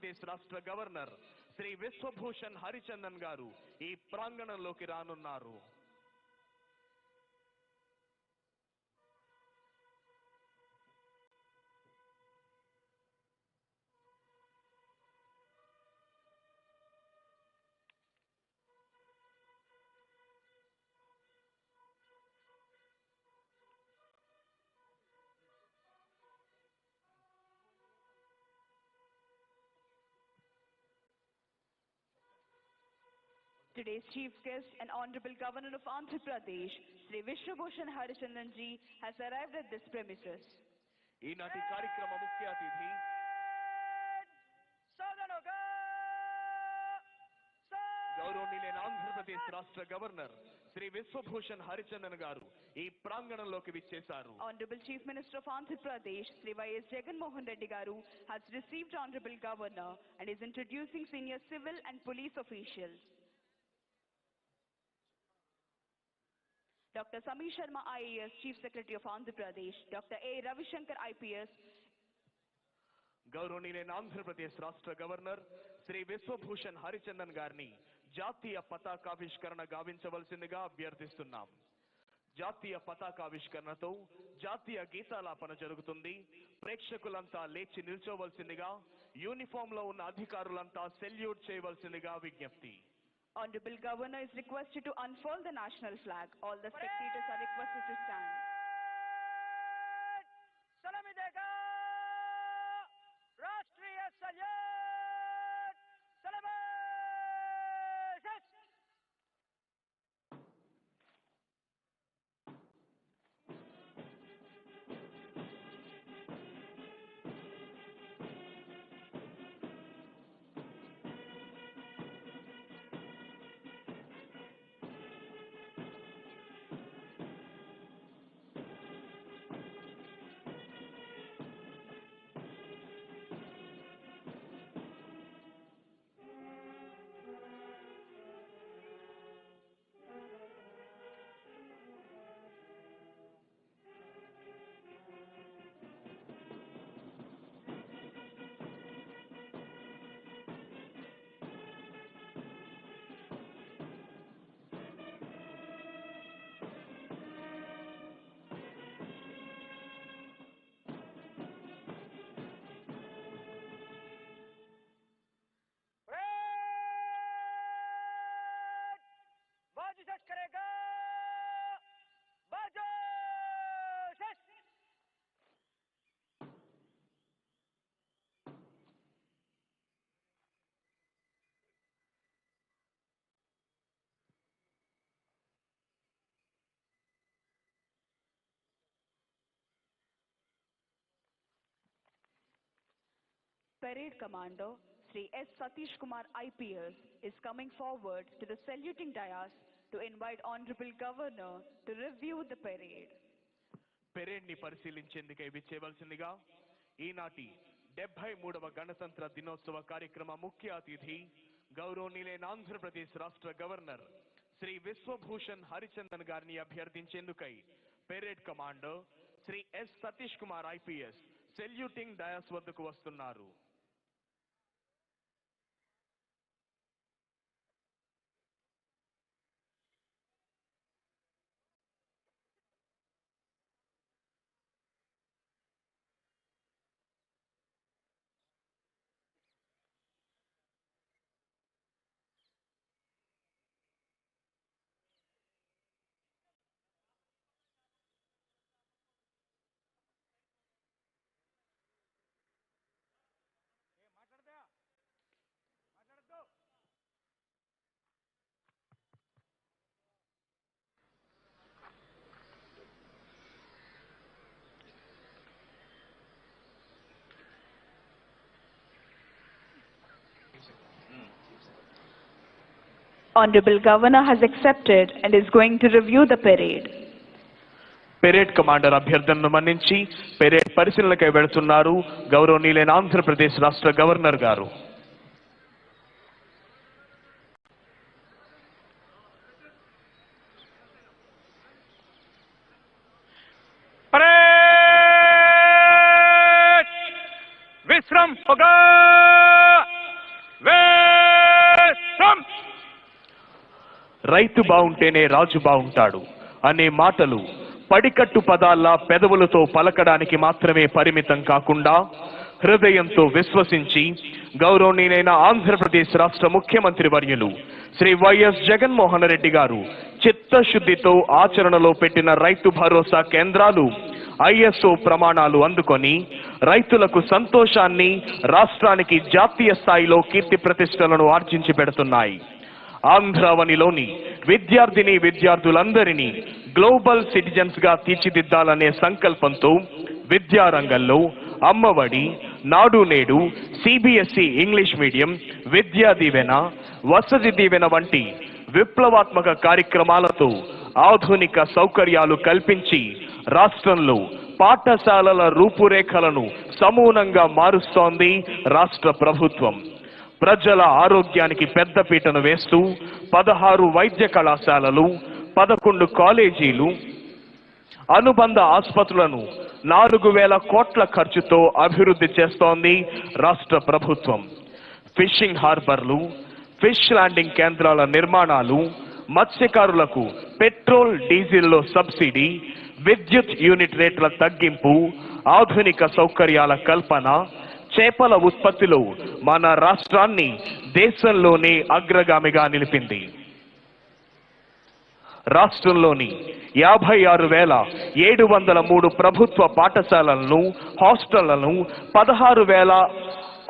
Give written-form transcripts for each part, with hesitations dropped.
ఆంధ్రప్రదేశ్ రాష్ట్ర గవర్నర్ శ్రీ విశ్వభూషణ్ హరిచందన్ గారు ఈ ప్రాంగణంలోకి రానున్నారు. Today's chief guest and Honorable Governor of Andhra Pradesh, Sri Vishwabhushan Harichandan ji, has arrived at this premises. ఈనాటి కార్యక్రమ ముఖ్య అతిథి గౌరవనీయులైన ఆంధ్రప్రదేశ్ రాష్ట్ర గవర్నర్ శ్రీ విశ్వభూషణ్ హరిచందన్ గారు ఈ ప్రాంగణంలోకి విచ్చేశారు. Honorable Chief Minister of Andhra Pradesh, Sri Jagan garu, has received Honorable Governor and is introducing senior civil and police officials. Dr. Samir Sharma IAS, Chief Secretary of Andhra Pradesh, Dr. A. Ravishankar IPS, గౌరవనీయులైన ఆంధ్రప్రదేశ్ రాష్ట్ర governor Shri Vishwabhushan Harichandan గారిని జాతీయ పతాకావిష్కరణ గావించవలసిందిగా అభ్యర్థిస్తున్నాం. జాతీయ పతాకావిష్కరణతో జాతీయ గీతాలాపన జరుగుతుంది. ప్రేక్షకులంతా లేచి నిల్చోవలసిందిగా, uniform లో ఉన్న అధికారులంతా సెల్యూట్ చేయవలసిందిగా విజ్ఞప్తి. Honorable Governor is requested to unfurl the national flag. All the spectators are requested to stand. Salami dega Rashtriya Salute Celebrations. Parade Commander Sri S. Satish Kumar IPS is coming forward to the saluting dais to invite Honorable Governor to review the parade. Parade ని పరిశీలించేందుకై విచ్చేవలసిందిగా ఈనాటి 73వ గణతంత్ర దినోత్సవ కార్యక్రమ ముఖ్య అతిథి గౌరవనీయులైన ఆంధ్రప్రదేశ్ రాష్ట్ర governor Shri Vishwabhushan Harichandan గారిని అభ్యర్థించేందుకై parade commander Shri S Satish Kumar IPS saluting dais వద్దకు వస్తున్నారు. Honorable Governor has accepted and is going to review the parade. Parade commander అభ్యర్థనను మన్నించి పెరేడ్ పరిశీలనకై వెళుతున్నారు గౌరవనీయులైన ఆంధ్రప్రదేశ్ రాష్ట్ర గవర్నర్ గారు. विश्राम होगा। రైతు బాగుంటేనే రాజు బాగుంటాడు అనే మాటలు పడికట్టు పదాల్లా పెదవులతో పలకడానికి మాత్రమే పరిమితం కాకుండా హృదయంతో విశ్వసించి గౌరవనీయులైన ఆంధ్రప్రదేశ్ రాష్ట్ర ముఖ్యమంత్రి వర్యులు శ్రీ వైఎస్ జగన్మోహన్ రెడ్డి గారు చిత్తశుద్ధితో ఆచరణలో పెట్టిన రైతు భరోసా కేంద్రాలు ISO ప్రమాణాలు అందుకొని రైతులకు సంతోషాన్ని, రాష్ట్రానికి జాతీయ స్థాయిలో కీర్తి ప్రతిష్టలను ఆర్జించి పెడుతున్నాయి. ఆంధ్రావనిలోని విద్యార్థులందరినీ గ్లోబల్ సిటిజన్స్ గా తీర్చిదిద్దాలనే సంకల్పంతో విద్యారంగంలో అమ్మఒడి, నాడు నేడు, CBSE English medium, Vidya Deevena, Vasathi Deevena వంటి విప్లవాత్మక కార్యక్రమాలతో ఆధునిక సౌకర్యాలు కల్పించి రాష్ట్రంలో పాఠశాలల రూపురేఖలను సమూలంగా మారుస్తోంది రాష్ట్ర ప్రభుత్వం. ప్రజల ఆరోగ్యానికి పెద్దపీటను వేస్తూ 16 వైద్య కళాశాలలు, 11 కాలేజీలు, అనుబంధ ఆసుపత్రులను 4,000 కోట్ల ఖర్చుతో అభివృద్ధి చేస్తోంది రాష్ట్ర ప్రభుత్వం. ఫిషింగ్ హార్బర్లు, ఫిష్ ల్యాండింగ్ కేంద్రాల నిర్మాణాలు, మత్స్యకారులకు పెట్రోల్, డీజిల్లో సబ్సిడీ, విద్యుత్ యూనిట్ రేట్ల తగ్గింపు, ఆధునిక సౌకర్యాల కల్పన, చేపల ఉత్పత్తిలో మన రాష్ట్రాన్ని దేశంలోనే అగ్రగామిగా నిలిపింది. రాష్ట్రంలోని 56,703 ప్రభుత్వ పాఠశాలలను, హాస్టళ్లను 16,000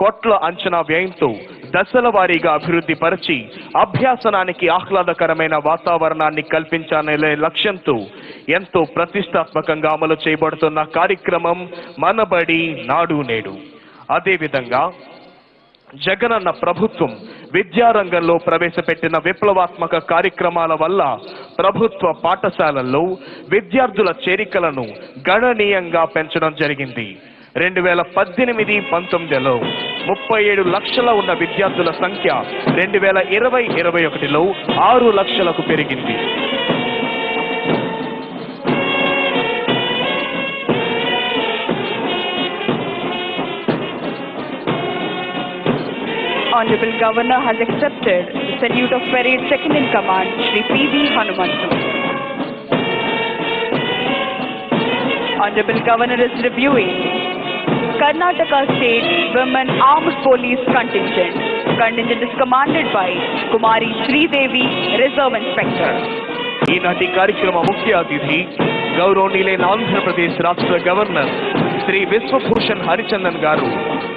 కోట్ల అంచనా వ్యయంతో దశల వారీగా అభివృద్ధి పరిచి అభ్యాసనానికి ఆహ్లాదకరమైన వాతావరణాన్ని కల్పించాలనే లక్ష్యంతో ఎంతో ప్రతిష్టాత్మకంగా అమలు చేయబడుతున్న కార్యక్రమం మనబడి నాడు నేడు. అదేవిధంగా జగనన్న ప్రభుత్వం విద్యారంగంలో ప్రవేశపెట్టిన విప్లవాత్మక కార్యక్రమాల వల్ల ప్రభుత్వ పాఠశాలల్లో విద్యార్థుల చేరికలను గణనీయంగా పెంచడం జరిగింది. 2018-19లో 37 లక్షల ఉన్న విద్యార్థుల సంఖ్య 2020-21లో 6 లక్షలకు పెరిగింది. Honorable Governor has accepted the salute of Parade Second in Command, Shri P.V. Hanumantu. Honorable Governor is reviewing Karnataka State Women Armed Police Contingent. Contingent is commanded by Kumari Sridevi, Reserve Inspector. ఈనాటి కార్యక్రమ ముఖ్య అతిథి గౌరవనీయులైన ఆంధ్రప్రదేశ్ రాష్ట్ర governor Shri Vishwabhushan Harichandan గారు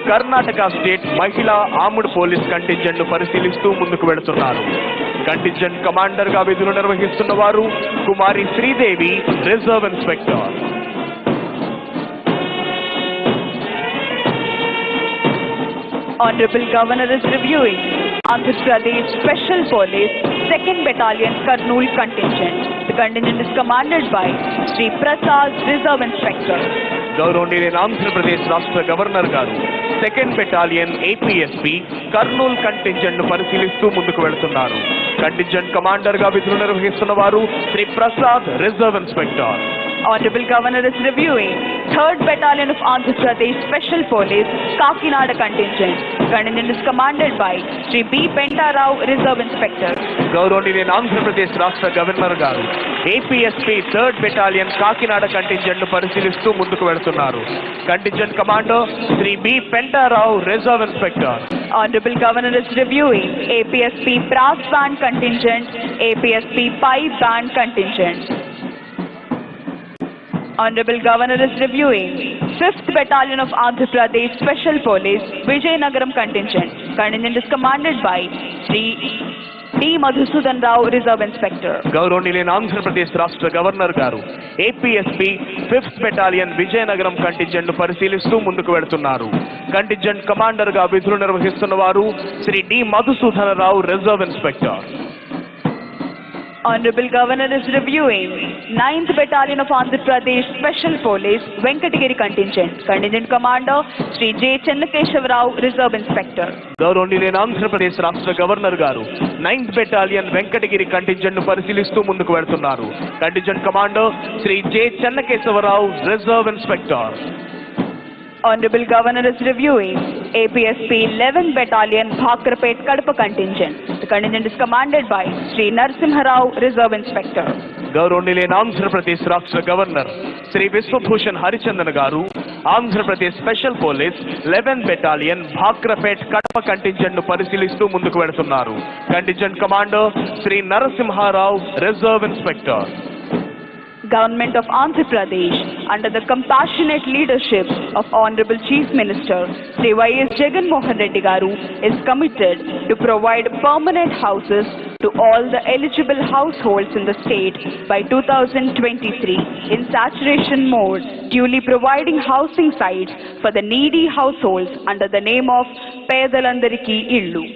Karnataka state మహిళా armed police contingent ను పరిశీలిస్తూ ముందుకు వెళుతున్నారు. కంటింజెంట్ కమాండర్ గా విధులు నిర్వహిస్తున్న వారు కుమారి Sridevi, reserve inspector. Honorable Governor is reviewing Andhra Pradesh Special Police 2nd Battalion Kurnool Contingent. The contingent is commanded by Shri Prasad, Reserve Inspector. గౌరవనీయులైన ఆంధ్రప్రదేశ్ రాష్ట్ర గవర్నర్ గారు 2nd battalion APSP Kurnool contingent ను పరిశీలిస్తూ ముందుకు వెళుతున్నారు. కంటింజెంట్ కమాండర్ గా విధులు నిర్వహిస్తున్న వారు Shri Prasad, reserve inspector. Honorable Governor is reviewing 3rd Battalion of Andhra Pradesh Special Police Kakinada Contingent. Contingent is commanded by Shri B. Pentarao, Reserve Inspector. గౌరవనీయులైన ఆంధ్రప్రదేశ్ రాష్ట్ర గవర్నర్ గారు APSP 3rd battalion Kakinada contingent ను పరిశీలిస్తూ ముందుకు వెళుతున్నారు. Contingent commander Shri B. Pentarao, Reserve Inspector. Honorable Governor is reviewing APSP Brass Band Contingent, APSP Pipe Band Contingent. Honorable Governor is reviewing 5th Battalion of Andhra Pradesh Special Police Vijayanagaram Contingent. Contingent is commanded by Shri D. Madhusudan Rao, Reserve Inspector. గౌరవనీయులైన ఆంధ్రప్రదేశ్ రాష్ట్ర governor గారు APSP 5th battalion Vizianagaram contingent ను పరిశీలిస్తూ ముందుకు వెళుతున్నారు. Contingent commander గా విధులు నిర్వహిస్తున్న వారు Shri D. Madhusudana Rao, reserve inspector. Honorable Governor is reviewing 9th Battalion of Andhra Pradesh Special Police Venkatagiri Contingent. Contingent Commander Shri J. Chennakeshavarao, Reserve Inspector. గౌరవనీయులైన ఆంధ్రప్రదేశ్ రాష్ట్ర గవర్నర్ గారు 9th బెటాలియన్ వెంకటగిరి కంటింజెంట్ ను పరిశీలిస్తూ ముందుకు వెళుతున్నారు. Contingent commander Shri J. Chennakesavarao, reserve inspector. Honorable Governor is reviewing APSP 11th Battalion Bhakrapet Kadapa contingent. The contingent is commanded by Sri Narasimha Rao, Reserve Inspector. గౌరవనీయులైన ఆంధ్రప్రదేశ్ రాష్ట్ర governor Shri Vishwabhushan Harichandan గారు Andhra Pradesh special police 11th battalion Bhakrapet Kadapa contingent ను పరిశీలిస్తూ ముందుకు వెళుతున్నారు. Contingent commander Shri Narasimharao, reserve inspector. Government of Andhra Pradesh, under the compassionate leadership of Honorable Chief Minister Sri Y.S. Jagan Garu, is committed to provide permanent houses to all the eligible households in the state by 2023 in saturation mode, duly providing housing sites for the needy households under the name of Pedalandariki Illu.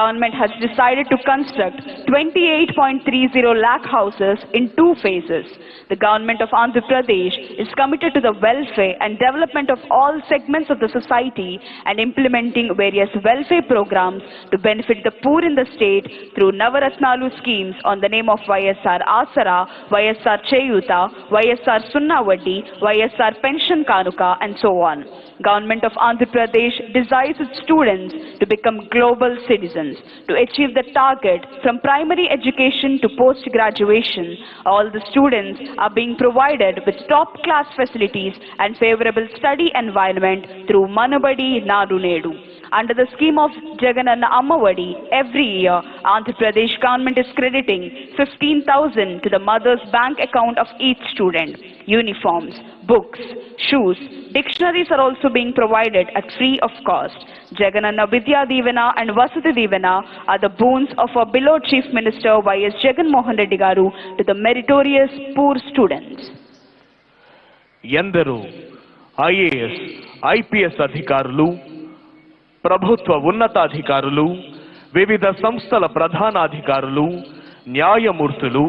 Government has decided to construct 28.30 lakh houses in 2 phases. The government of Andhra Pradesh is committed to the welfare and development of all segments of the society and implementing various welfare programs to benefit the poor in the state through Navaratnalu schemes on the name of YSR Asara, YSR Cheyuta, YSR Sunnavadi, YSR Pension Kanuka, and so on. Government of Andhra Pradesh desires its students to become global citizens. To achieve the target from primary education to post-graduation, all the students are being provided with top-class facilities and favorable study environment through Manabadi Nadu Nedu. Under the scheme of Jagan and Ammavadi, every year, Andhra Pradesh government is crediting 15,000 to the mother's bank account of each student. Uniforms, books, shoes, dictionaries are also being provided at free of cost. Jagananna Vidya Divana and Vasudha Divana are the boons of our beloved Chief Minister Y.S. Jagan Mohan Reddy Garu to the meritorious poor students. ఎందరో IAS, IPS అధికారులు, ప్రభుత్వ ఉన్నతాధికారులు, వివిధ సంస్థల ప్రధానాధికారులు, న్యాయమూర్తులు,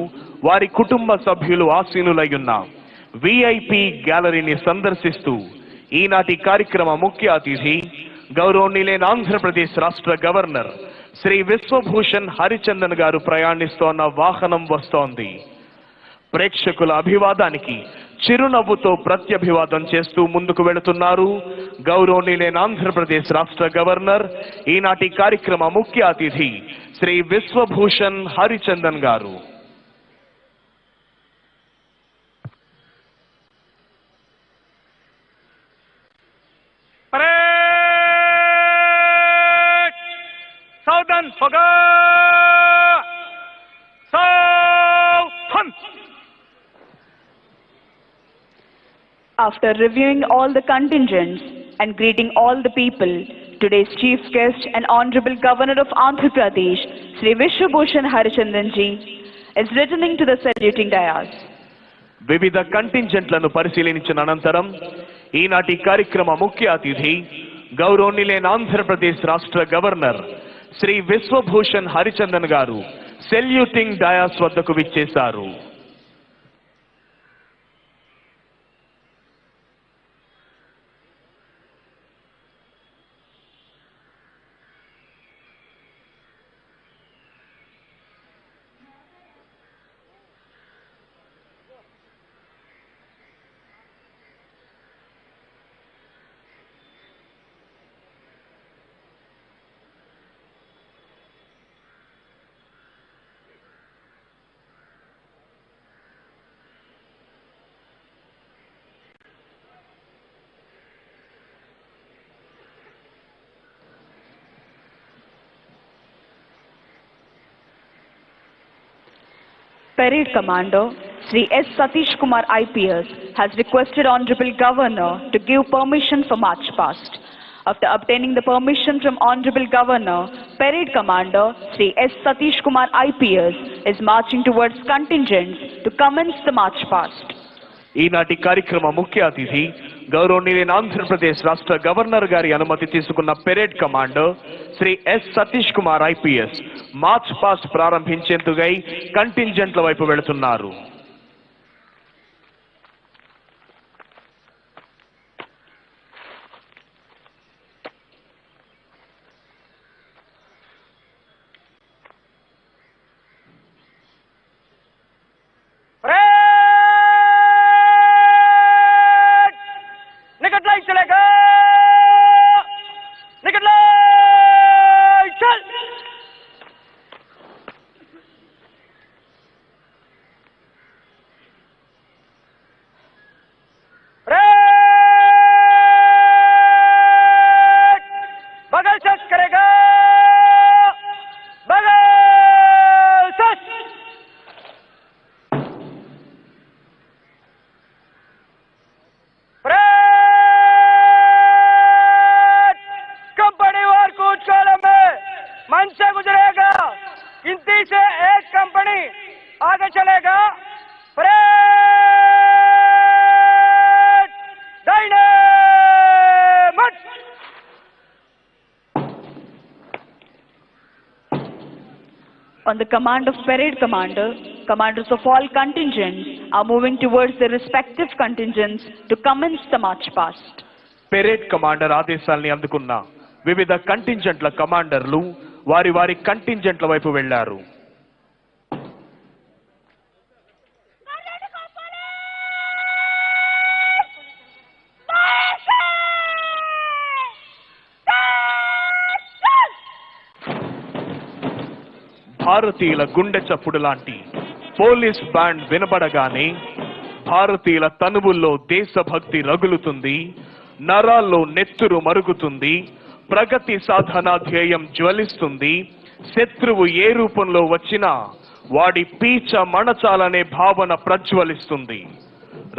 వారి కుటుంబ సభ్యులు ఆసీనులయ్యున్న విఐపి గ్యాలరీని సందర్శిస్తూ ఈనాటి కార్యక్రమ ముఖ్య అతిథి గౌరవనీయులైన ఆంధ్రప్రదేశ్ రాష్ట్ర గవర్నర్ శ్రీ విశ్వభూషణ్ హరిచందన్ గారు ప్రయాణిస్తోన్న వాహనం వస్తోంది. ప్రేక్షకుల అభివాదానికి చిరునవ్వుతో ప్రత్యభివాదం చేస్తూ ముందుకు వెళుతున్నారు గౌరవనీయులైన ఆంధ్రప్రదేశ్ రాష్ట్ర గవర్నర్, ఈనాటి కార్యక్రమ ముఖ్య అతిథి శ్రీ విశ్వభూషణ్ హరిచందన్ గారు. सावधान होगा, सावधान. After reviewing all the contingents and greeting all the people, today's chief guest and Honorable Governor of Andhra Pradesh, Sri Vishwabhushan Harichandran ji, is returning to the saluting dais. వివిధ కంటింజెంట్లను పరిశీలించిన అనంతరం ఈనాటి కార్యక్రమ ముఖ్య అతిథి గౌరవనీయులైన ఆంధ్రప్రదేశ్ రాష్ట్ర గవర్నర్ శ్రీ విశ్వభూషణ్ హరిచందన్ గారు సెల్యూటింగ్ డయాస్ వద్దకు విచ్చేశారు. Parade Commander Sri S. Satish Kumar IPS has requested Honorable Governor to give permission for march past. After obtaining the permission from Honorable Governor, Parade Commander Sri S. Satish Kumar IPS is marching towards contingents to commence the march past. ఈనాటి కార్యక్రమ ముఖ్య అతిథి గౌరవనీయులైన ఆంధ్రప్రదేశ్ రాష్ట్ర governor గారి అనుమతి తీసుకున్న parade commander Shri S Satish Kumar IPS march past ప్రారంభించేందుకై కంటింజెంట్ల వైపు వెళుతున్నారు. निकट लाइट चलेगा. करेगा बगल सच कंपनी वार कूच कॉलम में मंच से गुजरेगा। गिनती से एक कंपनी आगे चलेगा। On the command of parade commander, commanders of all contingents are moving towards their respective contingents to commence the march past. Parade commander ఆదేశాల్ని అందుకున్న వివిధ కంటింజెంట్ల కమాండర్లు వారి వారి కంటింజెంట్ల వైపు వెళ్లారు. భారతీయుల గుండె చప్పుడు లాంటి పోలీస్ బ్యాండ్ వినబడగానే భారతీయుల తనువుల్లో దేశభక్తి రగులుతుంది, నరాల్లో నెత్తురు మరుగుతుంది, ప్రగతి సాధన ధ్యేయం జ్వలిస్తుంది. శత్రువు ఏ రూపంలో వచ్చినా వాడి పీచ మణచాలనే భావన ప్రజ్వలిస్తుంది.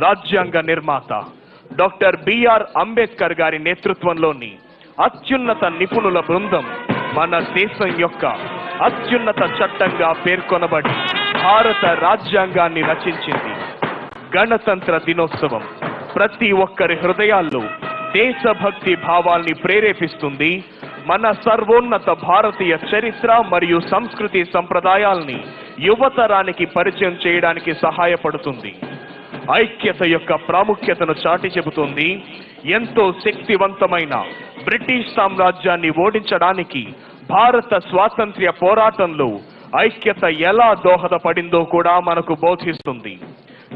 రాజ్యాంగ నిర్మాత డాక్టర్ బిఆర్ అంబేద్కర్ గారి నేతృత్వంలోని అత్యున్నత నిపుణుల బృందం మన దేశం యొక్క అత్యున్నత చట్టంగా పేర్కొనబడి భారత రాజ్యాంగాన్ని రచించింది. గణతంత్ర దినోత్సవం ప్రతి ఒక్కరి హృదయాల్లో దేశభక్తి భావాల్ని ప్రేరేపిస్తుంది. మన సర్వోన్నత భారతీయ చరిత్ర మరియు సంస్కృతి సంప్రదాయాల్ని యువతరానికి పరిచయం చేయడానికి సహాయపడుతుంది. ఐక్యత యొక్క ప్రాముఖ్యతను చాటి చెబుతుంది. ఎంతో శక్తివంతమైన బ్రిటిష్ సామ్రాజ్యాన్ని ఓడించడానికి భారత స్వాతంత్ర్య పోరాటంలో ఐక్యత ఎలా దోహదపడిందో కూడా మనకు బోధిస్తుంది.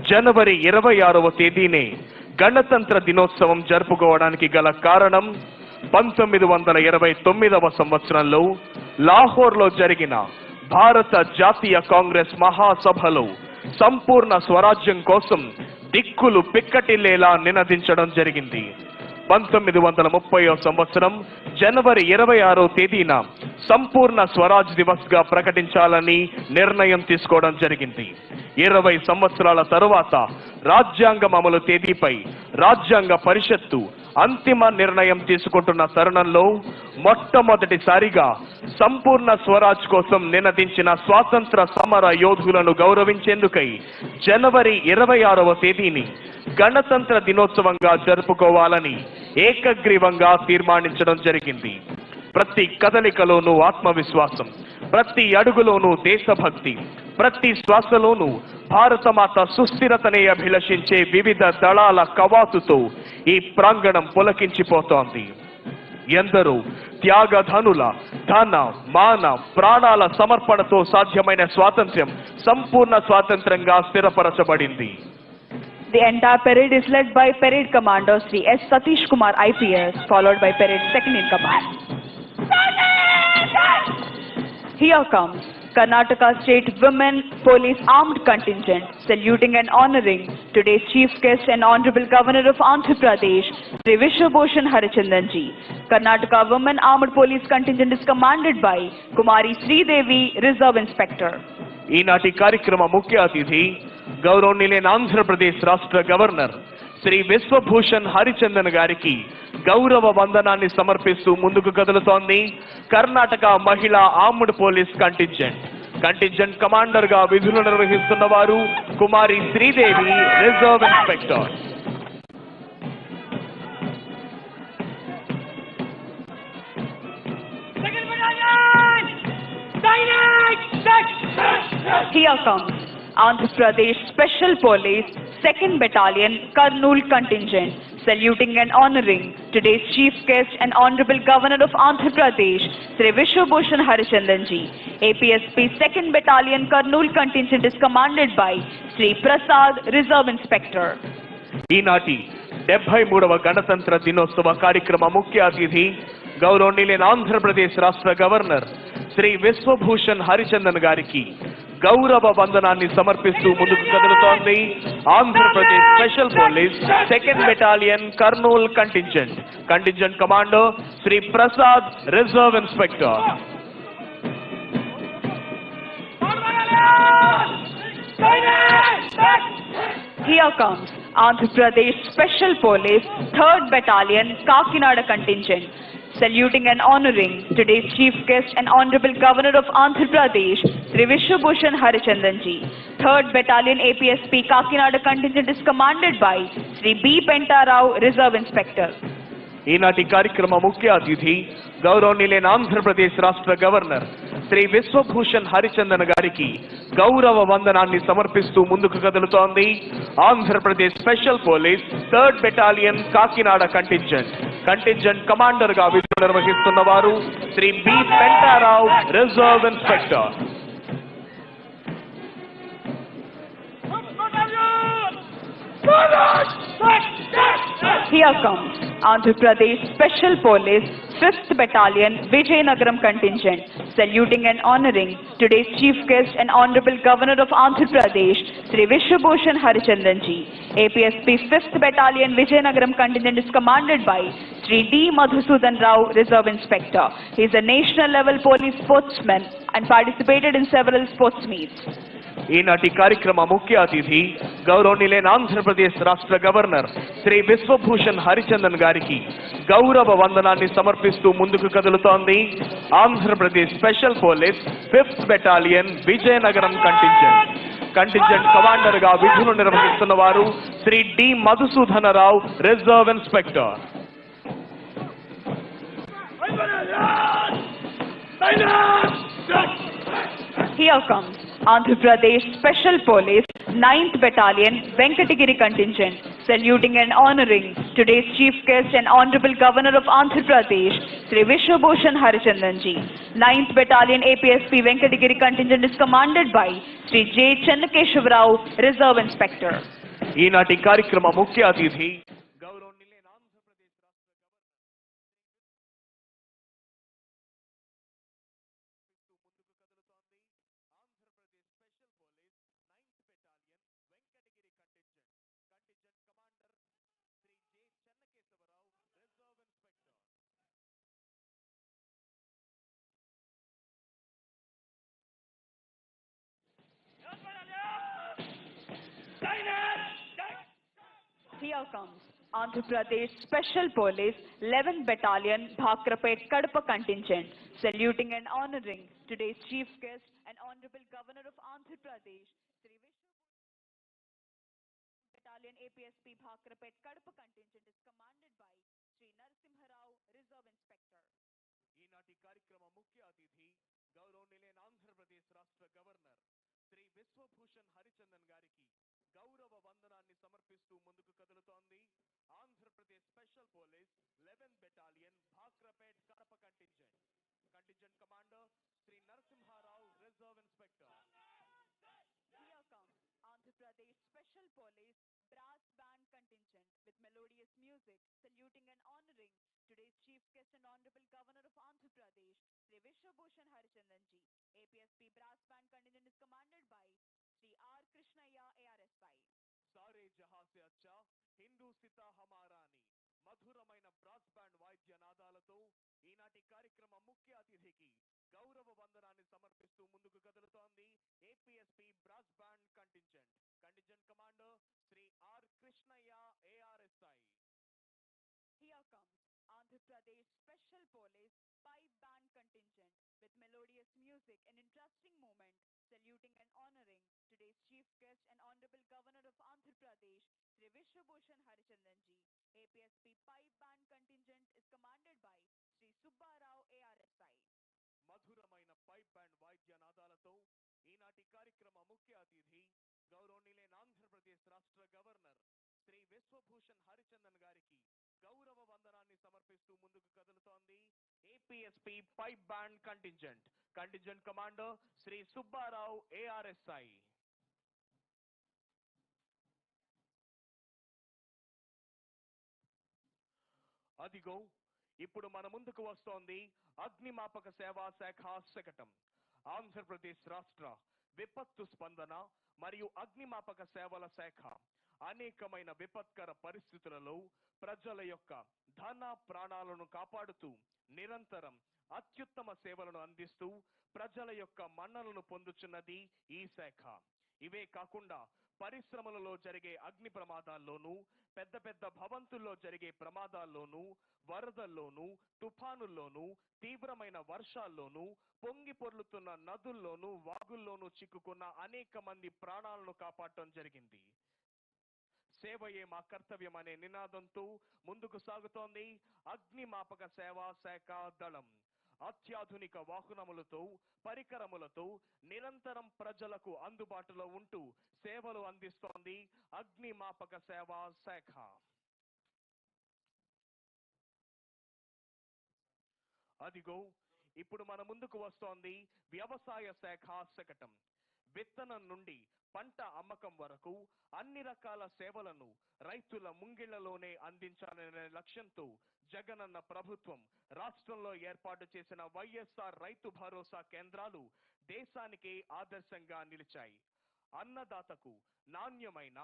జనవరి 26వ తేదీనే గణతంత్ర దినోత్సవం జరుపుకోవడానికి గల కారణం 1929వ సంవత్సరంలో లాహోర్లో జరిగిన భారత జాతీయ కాంగ్రెస్ మహాసభలో సంపూర్ణ స్వరాజ్యం కోసం దిక్కులు పిక్కటిల్లేలా నినదించడం జరిగింది. 1930వ సంవత్సరం జనవరి 26వ తేదీన సంపూర్ణ స్వరాజ్ దివస్ గా ప్రకటించాలని నిర్ణయం తీసుకోవడం జరిగింది. 20 సంవత్సరాల తరువాత రాజ్యాంగం అమలు తేదీపై రాజ్యాంగ పరిషత్తు అంతిమ నిర్ణయం తీసుకుంటున్న తరుణంలో మొట్టమొదటిసారిగా సంపూర్ణ స్వరాజ్ కోసం నినదించిన స్వాతంత్ర సమర యోధులను గౌరవించేందుకై జనవరి 26వ తేదీని గణతంత్ర దినోత్సవంగా జరుపుకోవాలని ఏకగ్రీవంగా తీర్మానించడం జరిగింది. ప్రతి కదలికలోనూ ఆత్మవిశ్వాసం, ప్రతి అడుగులోనూ దేశభక్తి, ప్రతి శ్వాసలోనూ భారతమాత సుస్థిరతనే అభిలషించే వివిధ దళాల కవాతుతో ఈ ప్రాంగణం పులకించిపోతోంది. ఎందరో త్యాగధనుల ధన మాన ప్రాణాల సమర్పణతో సాధ్యమైన స్వాతంత్ర్యం సంపూర్ణ స్వాతంత్ర్యంగా స్థిరపరచబడింది. The entire parade is led by Parade Commander Sri S. Satish Kumar IPS, followed by Parade Second in Command. Here comes Karnataka State Women Police Armed Contingent, saluting and honoring today's Chief Guest and Honorable Governor of Andhra Pradesh, Sri Vishwabhushan Harichandanji. Karnataka Women Armed Police Contingent is commanded by Kumari Sridevi, Reserve Inspector. ఈనాటి కార్యక్రమ ముఖ్య అతిథి గౌరవనీయులైన ఆంధ్రప్రదేశ్ రాష్ట్ర governor Shri Vishwabhushan Harichandan గారికి గౌరవ వందనాన్ని సమర్పిస్తూ ముందుకు కదులుతోంది కర్ణాటక మహిళా ఆర్మ్డ్ పోలీస్ కంటింజెంట్ కమాండర్ గా విధులు నిర్వహిస్తున్న వారు కుమారి Sridevi, reserve inspector. Here comes Andhra Pradesh Special Police 2nd Battalion Kurnool Contingent, saluting and honoring today's Chief Guest and Honorable Governor of Andhra Pradesh, Sri Vishwabhushan Harichandanji. APSP 2nd Battalion Kurnool Contingent is commanded by Sri Prasad, Reserve Inspector. ఈనాటి 73వ గణతంత్ర దినోత్సవ కార్యక్రమ ముఖ్య అతిథి గౌరవనీయులైన ఆంధ్రప్రదేశ్ రాష్ట్ర governor Shri Vishwabhushan Harichandan గారికి గౌరవ వందనాన్ని సమర్పిస్తూ ముందుకు కదులుతోంది Andhra Pradesh special police second battalion Kurnool contingent. Contingent commander Shri Prasad, reserve inspector. Here comes Andhra Pradesh Special Police 3rd Battalion Kakinada Contingent, saluting and honoring today's chief guest and Honorable Governor of Andhra Pradesh, Sri Vishwabhushan Harichandranji. 3rd Battalion APSP Kakinada Contingent is commanded by Sri B. Penta Rao, Reserve Inspector. ఈనాటి కార్యక్రమ ముఖ్య అతిథి గౌరవనీయులైన ఆంధ్రప్రదేశ్ రాష్ట్ర governor Shri Vishwabhushan Harichandan గారికి గౌరవ వందనాన్ని సమర్పిస్తూ ముందుకు కదులుతోంది Andhra Pradesh special police 3rd battalion Kakinada contingent. Contingent commander గా విధులు నిర్వహిస్తున్న వారు Shri B Pentarao, reserve inspector. Here comes Andhra Pradesh Special Police 5th Battalion Vijayanagaram Contingent, saluting and honoring today's chief guest and Honorable Governor of Andhra Pradesh, Sri Vishwabhushan Harichandranji. APSP 5th Battalion Vijayanagaram Contingent is commanded by Sri D. Madhusudan Rao, Reserve Inspector. He is a national level police sportsman and participated in several sports meets. ఈనాటి కార్యక్రమ ముఖ్య అతిథి గౌరవనీయులైన ఆంధ్రప్రదేశ్ రాష్ట్ర governor Shri Vishwabhushan Harichandan గారికి గౌరవ వందనాన్ని సమర్పిస్తూ ముందుకు కదులుతోంది Andhra Pradesh special police 5th battalion Vizianagaram contingent. Contingent commander గా విధులు నిర్వహిస్తున్న వారు Shri D Madhusudanarao, reserve inspector. Here comes Andhra Pradesh Special Police 9th Battalion Venkatagiri Contingent, saluting and honoring today's chief guest and Honorable Governor of Andhra Pradesh, Sri Vishwabhushan Harichandranji. 9th Battalion APSP Venkatagiri Contingent is commanded by Sri J. Chennakeshav Rao, Reserve Inspector. ఈనాటి కార్యక్రమ ముఖ్య అతిథి గౌరవనీయులైన Andhra Pradesh Here comes Andhra Pradesh Special Police 11th Battalion Bhakrapet Kadapa Contingent, saluting and honoring today's chief guest and Honorable Governor of Andhra Pradesh, Sri Vishwabhushan Battalion APSP Bhakrapet Kadapa Contingent is commanded by Sri Narasimha Rao, Reserve Inspector. ఈనాటి కార్యక్రమ ముఖ్య అతిథి గౌరవనీయులైన ఆంధ్రప్రదేశ్ రాష్ట్ర governor Shri Vishwabhushan Harichandan గారికి గౌరవ వందనాన్ని సమర్పిస్తూ ముందుకు కదులుతోంది Andhra Pradesh special police 11th battalion Bhakrapet Kadapa contingent. Contingent commander Shri Narasimharao, reserve inspector. Here comes Andhra Pradesh Special Police Brass Band Contingent with melodious music, saluting and honoring today's chief guest and Honorable Governor of Andhra Pradesh, Sri Vishwabhushan Harichandranji. APSP Brass Band Contingent is commanded by Sri R. Krishnaya, ARSI. సారే జహా సే అచ్చా హిందూ సితా హమారాని మధురమైన brass band వాయిద్య నాదాలతో ఈనాటి కార్యక్రమ ముఖ్య అతిథికి గౌరవ వందనాన్ని సమర్పిస్తూ ముందుకు కదులుతోంది APSP brass band contingent. Contingent commander Shri R Krishnaiah, ARSI. Here comes Andhra Pradesh Special Police Pipe Band Contingent with melodious music, an interesting moment, saluting and honoring today's chief guest and Honorable Governor of Andhra Pradesh, Sri Vishwabhushan Harichandranji. APSP Pipe Band Contingent is commanded by Sri Subba Rao, ARSI. మధురమైన pipe band వాయిద్య నాదాలతో ఈనాటి కార్యక్రమ ముఖ్య అతిథి గౌరవనీయులైన ఆంధ్రప్రదేశ్ రాష్ట్ర governor Shri Vishwabhushan Harichandan గారికి గౌరవ వందనాన్ని సమర్పిస్తూ ముందుకు కదులుతోంది APSP pipe band contingent. Contingent commander Shri Subbarao, ARSI. అదిగో ఇప్పుడు మన ముందుకు వస్తోంది అగ్నిమాపక సేవా శాఖ శకటం. ఆంధ్రప్రదేశ్ రాష్ట్ర విపత్తు స్పందన మరియు అగ్నిమాపక సేవల శాఖ అనేకమైన విపత్కర పరిస్థితులలో ప్రజల యొక్క ధన ప్రాణాలను కాపాడుతూ నిరంతరం అత్యుత్తమ సేవలను అందిస్తూ ప్రజల యొక్క మన్ననలను పొందుచున్నది ఈ శాఖ. ఇవే కాకుండా పరిశ్రమలలో జరిగే అగ్ని ప్రమాదాల్లోనూ, పెద్ద పెద్ద భవంతుల్లో జరిగే ప్రమాదాల్లోనూ, వరదల్లోనూ, తుఫానుల్లోనూ, తీవ్రమైన వర్షాల్లోనూ, పొంగి పొర్లుతున్న నదుల్లోనూ, వాగుల్లోనూ చిక్కుకున్న అనేక మంది ప్రాణాలను కాపాడటం జరిగింది. సేవయే మా కర్తవ్యం అనే నినాదంతో ముందుకు సాగుతోంది అగ్నిమాపక సేవా శాఖ దళం. అత్యాధునిక వాహనములతో, పరికరములతో నిరంతరం ప్రజలకు అందుబాటులో ఉంటూ సేవలు అందిస్తోంది అగ్నిమాపక సేవా శాఖ. అదిగో ఇప్పుడు మన ముందుకు వస్తోంది వ్యవసాయ శాఖ శకటం. విత్తనం నుండి పంట అమ్మకం వరకు అన్ని రకాల సేవలను రైతుల ముంగిళ్లలోనే అందించాలనే లక్ష్యంతో జగనన్న ప్రభుత్వం రాష్ట్రంలో ఏర్పాటు చేసిన వైఎస్ఆర్ రైతు భరోసా కేంద్రాలు దేశానికే ఆదర్శంగా నిలిచాయి. అన్నదాతకు నాణ్యమైన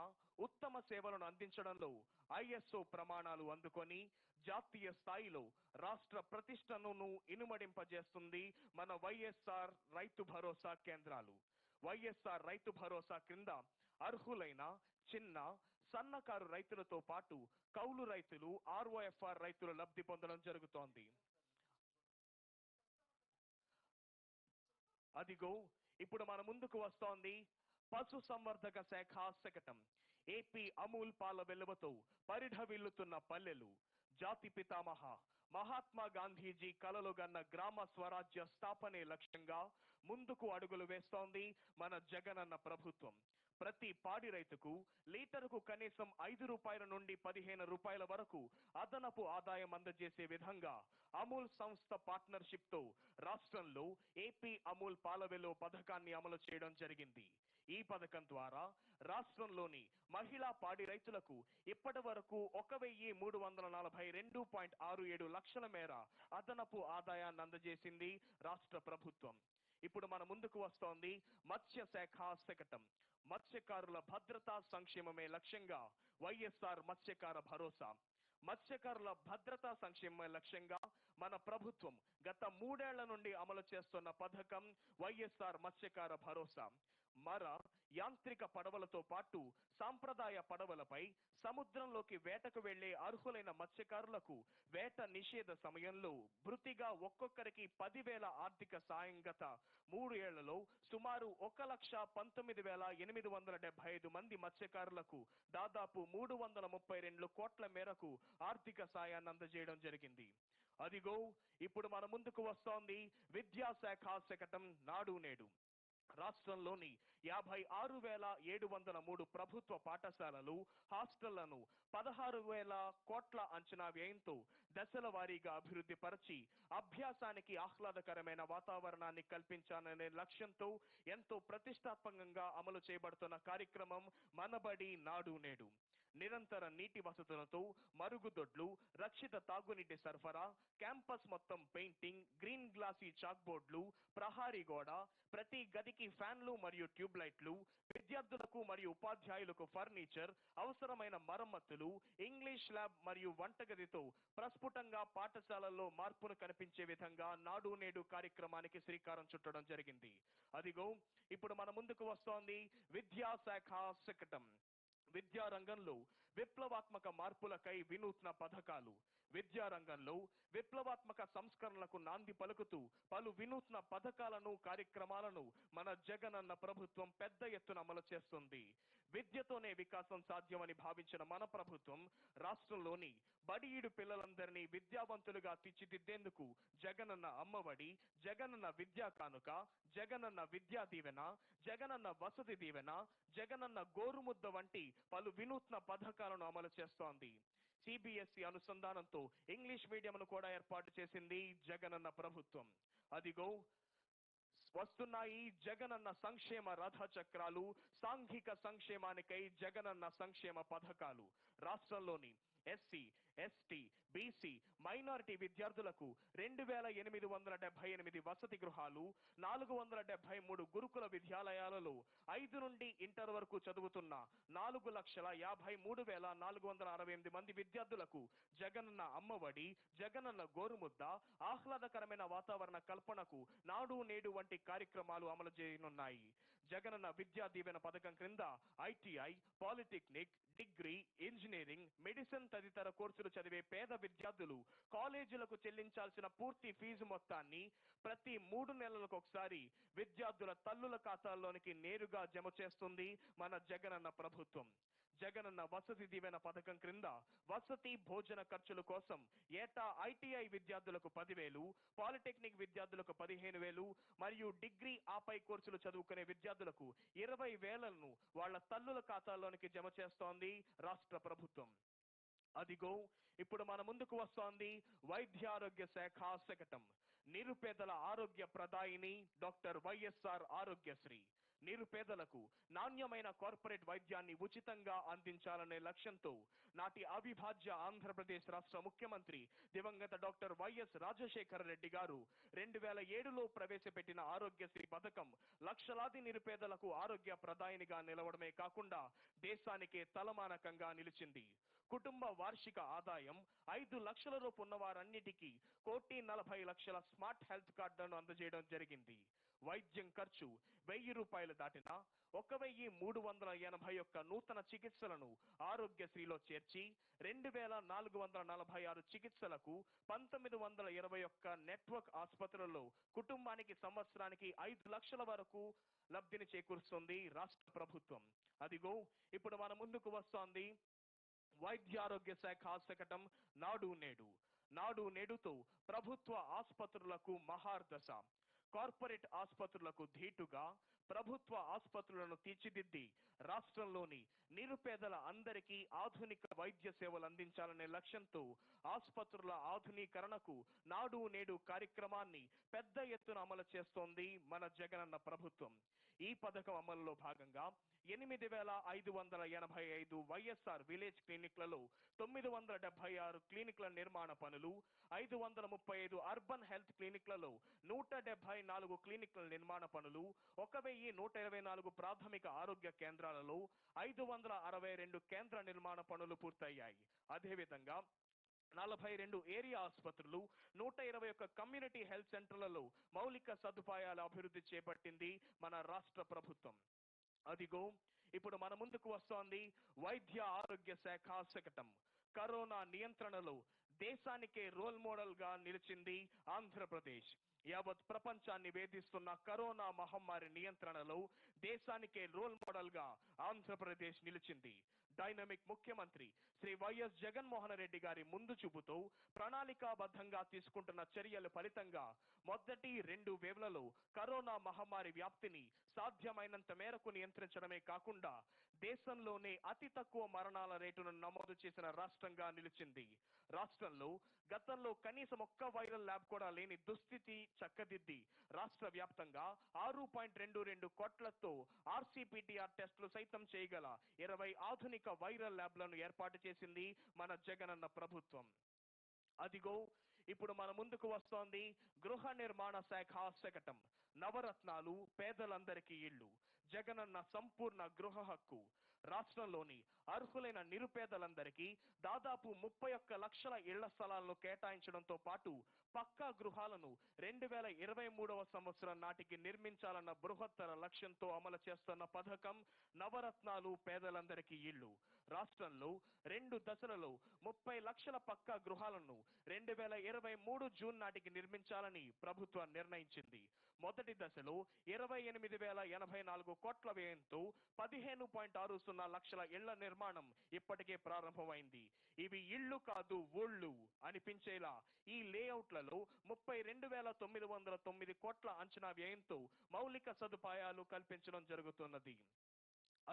ఉత్తమ సేవలను అందించడంలో ఐఎస్ఓ ప్రమాణాలు అందుకొని జాతీయ స్థాయిలో రాష్ట్ర ప్రతిష్టను ఇనుమడింపజేస్తుంది మన వైఎస్ఆర్ రైతు భరోసా కేంద్రాలు. వైఎస్ఆర్ రైతు భరోసా క్రింద అర్హులైన చిన్న సన్నకారు రైతులతో పాటు కౌలు రైతులు, ఆర్ఓఎఫ్ఆర్ రైతులు లబ్ధి పొందడం జరుగుతోంది. అదిగో ఇప్పుడు మన ముందుకు వస్తోంది పశు సంవర్ధక శాఖ శకటం. ఏపీ అమూల్ పాల వెలువతో పరిఢవిల్లుతున్న పల్లెలు, జాతి పితామహ మహాత్మా గాంధీజీ కలలు గన్న గ్రామ స్వరాజ్య స్థాపనే లక్ష్యంగా ముందుకు అడుగులు వేస్తోంది మన జగనన్న ప్రభుత్వం. ప్రతి పాడి రైతుకు లీటరుకు కనీసం 5 రూపాయల నుండి 15 రూపాయల వరకు అదనపు ఆదాయం అందజేసే విధంగా అమూల్ సంస్థ పార్ట్నర్షిప్ తో రాష్ట్రంలో ఏపీ అమూల్ పాలవెలో పథకాన్ని అమలు చేయడం జరిగింది. ఈ పథకం ద్వారా రాష్ట్రంలోని మహిళా పాడి రైతులకు ఇప్పటి వరకు 1,342.67 లక్షల మేర అదనపు ఆదాయాన్ని అందజేసింది రాష్ట్ర ప్రభుత్వం. ఇప్పుడు మన ముందుకు వస్తోంది మత్స్య శాఖ శకటం. మత్స్యకారుల భద్రతా సంక్షేమమే లక్ష్యంగా వైఎస్ఆర్ మత్స్యకార భరోసా. మత్స్యకారుల భద్రతా సంక్షేమ లక్ష్యంగా మన ప్రభుత్వం గత 3 ఏళ్ల నుండి అమలు చేస్తున్న పథకం వైఎస్ఆర్ మత్స్యకార భరోసా. మర యాంత్రిక పడవలతో పాటు సాంప్రదాయ పడవలపై సముద్రంలోకి వేటకు వెళ్లే అర్హులైన మత్స్యకారులకు వేట నిషేధ సమయంలో భృతిగా ఒక్కొక్కరికి 10,000 ఆర్థిక సాయం గత 3 ఏళ్లలో సుమారు 1,19,875 మంది మత్స్యకారులకు దాదాపు 332 కోట్ల మేరకు ఆర్థిక సాయాన్ని అందజేయడం జరిగింది. అదిగో ఇప్పుడు మన ముందుకు వస్తోంది విద్యాశాఖ శకటం నాడు నేడు. రాష్ట్రంలోని 56,703 ప్రభుత్వ పాఠశాలలు, హాస్టళ్లను 16,000 కోట్ల అంచనా వ్యయంతో దశల వారీగా అభివృద్ధి పరిచి అభ్యాసానికి ఆహ్లాదకరమైన వాతావరణాన్ని కల్పించాలనే లక్ష్యంతో ఎంతో ప్రతిష్టాత్మకంగా అమలు చేయబడుతున్న కార్యక్రమం మనబడి నాడు నేడు. నిరంతర నీటి వసతులతో మరుగుదొడ్లు, రక్షిత తాగునీటి సరఫరా, క్యాంపస్ మొత్తం పెయింటింగ్, గ్రీన్ గ్లాసీ చాక్ బోర్డులు, ప్రహారీ గోడ, ప్రతి గదికి ఫ్యాన్లు మరియు ట్యూబ్ లైట్లు, విద్యార్థులకు మరియు ఉపాధ్యాయులకు ఫర్నిచర్, అవసరమైన మరమ్మతులు, ఇంగ్లీష్ ల్యాబ్ మరియు వంటగదితో ప్రస్ఫుటంగా పాఠశాలల్లో మార్పును కనిపించే విధంగా నాడు నేడు కార్యక్రమానికి శ్రీకారం చుట్టడం జరిగింది. అదిగో ఇప్పుడు మన ముందుకు వస్తోంది విద్యాశాఖ శకటం. విద్యారంగంలో విప్లవాత్మక మార్పులకై వినూత్న పథకాలు. విద్యారంగంలో విప్లవాత్మక సంస్కరణలకు నాంది పలుకుతూ పలు వినూత్న పథకాలను, కార్యక్రమాలను మన జగనన్న ప్రభుత్వం పెద్ద ఎత్తున అమలు చేస్తుంది. విద్యతోనే వికాసం సాధ్యమని భావించిన మన ప్రభుత్వం రాష్ట్రంలోని బడిఈడు పిల్లలందరినీ విద్యావంతులుగా తీర్చిదిద్దేందుకు జగనన్న అమ్మఒడి, జగనన్న విద్యా కానుక, జగనన్న విద్యా దీవెన, జగనన్న వసతి దీవెన, జగనన్న గోరుముద్ద వంటి పలు వినూత్న పథకాలను అమలు చేస్తోంది. సిబిఎస్ఈ అనుసంధానంతో ఇంగ్లీష్ మీడియంను కూడా ఏర్పాటు చేసింది జగనన్న ప్రభుత్వం. అదిగో వస్తున్నాయి జగనన్న సంక్షేమ రథ చక్రాలు. సాంఘిక సంక్షేమానికై జగనన్న సంక్షేమ పథకాలు. రాష్ట్రంలోని ఎస్సీ, ఎస్టీ, బీసీ, మైనారిటీ విద్యార్థులకు 2,878 వసతి గృహాలు, 473 గురుకుల విద్యాలయాలలో 5 నుండి ఇంటర్ వరకు చదువుతున్న 4,53,468 మంది విద్యార్థులకు జగనన్న అమ్మఒడి, జగనన్న గోరుముద్ద, ఆహ్లాదకరమైన వాతావరణ కల్పనకు నాడు నేడు వంటి కార్యక్రమాలు అమలు చేయనున్నాయి. జగనన్న విద్యా దీవెన పథకం క్రింద ITI, polytechnic, degree, engineering, medicine తదితర కోర్సులు చదివే పేద విద్యార్థులు కాలేజీలకు చెల్లించాల్సిన పూర్తి ఫీజు మొత్తాన్ని ప్రతి 3 నెలలకు ఒకసారి విద్యార్థుల తల్లుల ఖాతాల్లోనికి నేరుగా జమ చేస్తుంది మన జగనన్న ప్రభుత్వం. జగనన్న వసతి దీవెన పథకం క్రింద వసతి భోజన ఖర్చుల కోసం ఏటా ఐటీఐ విద్యార్థులకు 10,000, పాలిటెక్నిక్ విద్యార్థులకు 15,000 మరియు డిగ్రీ ఆపై కోర్సులు చదువుకునే విద్యార్థులకు 20,000ను వాళ్ళ తల్లుల ఖాతాల్లోనికి జమ చేస్తోంది రాష్ట్ర ప్రభుత్వం. అదిగో ఇప్పుడు మన ముందుకు వస్తోంది వైద్యారోగ్య శాఖ శకటం. నిరుపేదల ఆరోగ్య ప్రదాయిని డాక్టర్ వైఎస్ఆర్ ఆరోగ్యశ్రీ. నిరుపేదలకు నాణ్యమైన కార్పొరేట్ వైద్యాన్ని ఉచితంగా అందించాలనే లక్ష్యంతో నాటి అవిభాజ్య ఆంధ్రప్రదేశ్ రాష్ట్ర ముఖ్యమంత్రి దివంగత డాక్టర్ వైఎస్ రాజశేఖర రెడ్డి గారు 2007లో ప్రవేశపెట్టిన ఆరోగ్యశ్రీ పథకం లక్షలాది నిరుపేదలకు ఆరోగ్య ప్రదాయినిగా నిలవడమే కాకుండా దేశానికే తలమానకంగా నిలిచింది. కుటుంబ వార్షిక ఆదాయం 5 లక్షల రూపాయలు ఉన్న వారన్నిటికీ 1,40,00,000 స్మార్ట్ హెల్త్ కార్డులను అందజేయడం జరిగింది. వైద్యం ఖర్చు 1,000 రూపాయలు దాటినా 1,381 నూతన చికిత్సలను ఆరోగ్యశ్రీలో చేర్చి 2,446 చికిత్సలకు 1,921 నెట్వర్క్ ఆసుపత్రుల్లో కుటుంబానికి సంవత్సరానికి 5 లక్షల వరకు లబ్ధిని చేకూరుస్తుంది రాష్ట్ర ప్రభుత్వం. అదిగో ఇప్పుడు మన ముందుకు వస్తోంది వైద్యారోగ్య శాఖ శకటం నాడు నేడు. నాడు నేడుతో ప్రభుత్వ ఆసుపత్రులకు మహార్దశ. కార్పొరేట్ ఆసుపత్రులకు ధీటుగా ప్రభుత్వ ఆసుపత్రులను తీర్చిదిద్ది రాష్ట్రంలోని నిరుపేదల అందరికీ ఆధునిక వైద్య సేవలు అందించాలనే లక్ష్యంతో ఆసుపత్రుల ఆధునీకరణకు నాడు నేడు కార్యక్రమాన్ని పెద్ద ఎత్తున అమలు చేస్తోంది మన జగనన్న ప్రభుత్వం. ఈ పథకం అమలులో భాగంగా 8,585 వైఎస్ఆర్ విలేజ్ క్లినిక్లలో 976 క్లినిక్ల నిర్మాణ పనులు, 535 అర్బన్ హెల్త్ క్లినిక్లలో 174 క్లినిక్ల నిర్మాణ పనులు, 1,124 ప్రాథమిక ఆరోగ్య కేంద్రాలలో 562 కేంద్ర నిర్మాణ పనులు పూర్తయ్యాయి. అదేవిధంగా 42 ఏరియా ఆసుపత్రులు, 121 కమ్యూనిటీ హెల్త్ సెంటర్లలో మౌలిక సదుపాయాల అభివృద్ధి చేపట్టింది మన రాష్ట్ర ప్రభుత్వం. అదిగో ఇప్పుడు మన ముందుకు వస్తోంది వైద్య ఆరోగ్య శాఖ శకటం. కరోనా నియంత్రణలో దేశానికే రోల్ మోడల్ గా నిలిచింది ఆంధ్రప్రదేశ్. యావత్ ప్రపంచాన్ని వేధిస్తున్న కరోనా మహమ్మారి నియంత్రణలో దేశానికే రోల్ మోడల్ గా ఆంధ్రప్రదేశ్ నిలిచింది. డైనమిక్ ముఖ్యమంత్రి శ్రీ వైఎస్ జగన్మోహన్ రెడ్డి గారి ముందు చూపుతో ప్రణాళికాబద్ధంగా తీసుకుంటున్న చర్యల ఫలితంగా మొదటి 2 వేవ్లలో కరోనా మహమ్మారి వ్యాప్తిని సాధ్యమైనంత మేరకు నియంత్రించడమే కాకుండా దేశంలోనే అతి తక్కువ మరణాల రేటును నమోదు చేసిన రాష్ట్రంగా నిలిచింది. రాష్ట్రంలో గతంలో కనీసం ఒక్క వైరల్ ల్యాబ్ కూడా లేని దుస్థితి చక్కదిద్ది రాష్ట్ర వ్యాప్తంగా 6.22 కోట్లతో ఆర్సీపీటీఆర్ టెస్టులు సైతం చేయగల 20 ఆధునిక వైరల్ ల్యాబ్లను ఏర్పాటు చేసింది మన జగనన్న ప్రభుత్వం. అదిగో ఇప్పుడు మన ముందుకు వస్తోంది గృహ నిర్మాణ శాఖ శకటం. నవరత్నాలు, పేదలందరికీ ఇళ్లు, జగనన్న సంపూర్ణ గృహ హక్కు. రాష్ట్రంలోని అర్హులైన నిరుపేదలందరికీ దాదాపు 31 లక్షల ఇళ్ల స్థలాలను కేటాయించడంతో పాటు పక్కా గృహాలను 2023వ సంవత్సరం నాటికి నిర్మించాలన్న బృహత్తర లక్ష్యంతో అమలు చేస్తున్న పథకం నవరత్నాలు, పేదలందరికీ ఇళ్లు. రాష్ట్రంలో 2 దశలలో 30 లక్షల పక్కా గృహాలను 2023 జూన్ నాటికి నిర్మించాలని ప్రభుత్వం నిర్ణయించింది. మొదటి దశలో 28,084 కోట్ల వ్యయంతో 15.60 లక్షల ఇళ్ల నిర్మాణం ఇప్పటికే ప్రారంభమైంది. ఇవి ఇళ్లు కాదు ఊళ్ళు అనిపించేలా ఈ లేఅవుట్లలో 32,909 కోట్ల అంచనా వ్యయంతో మౌలిక సదుపాయాలు కల్పించడం జరుగుతున్నది.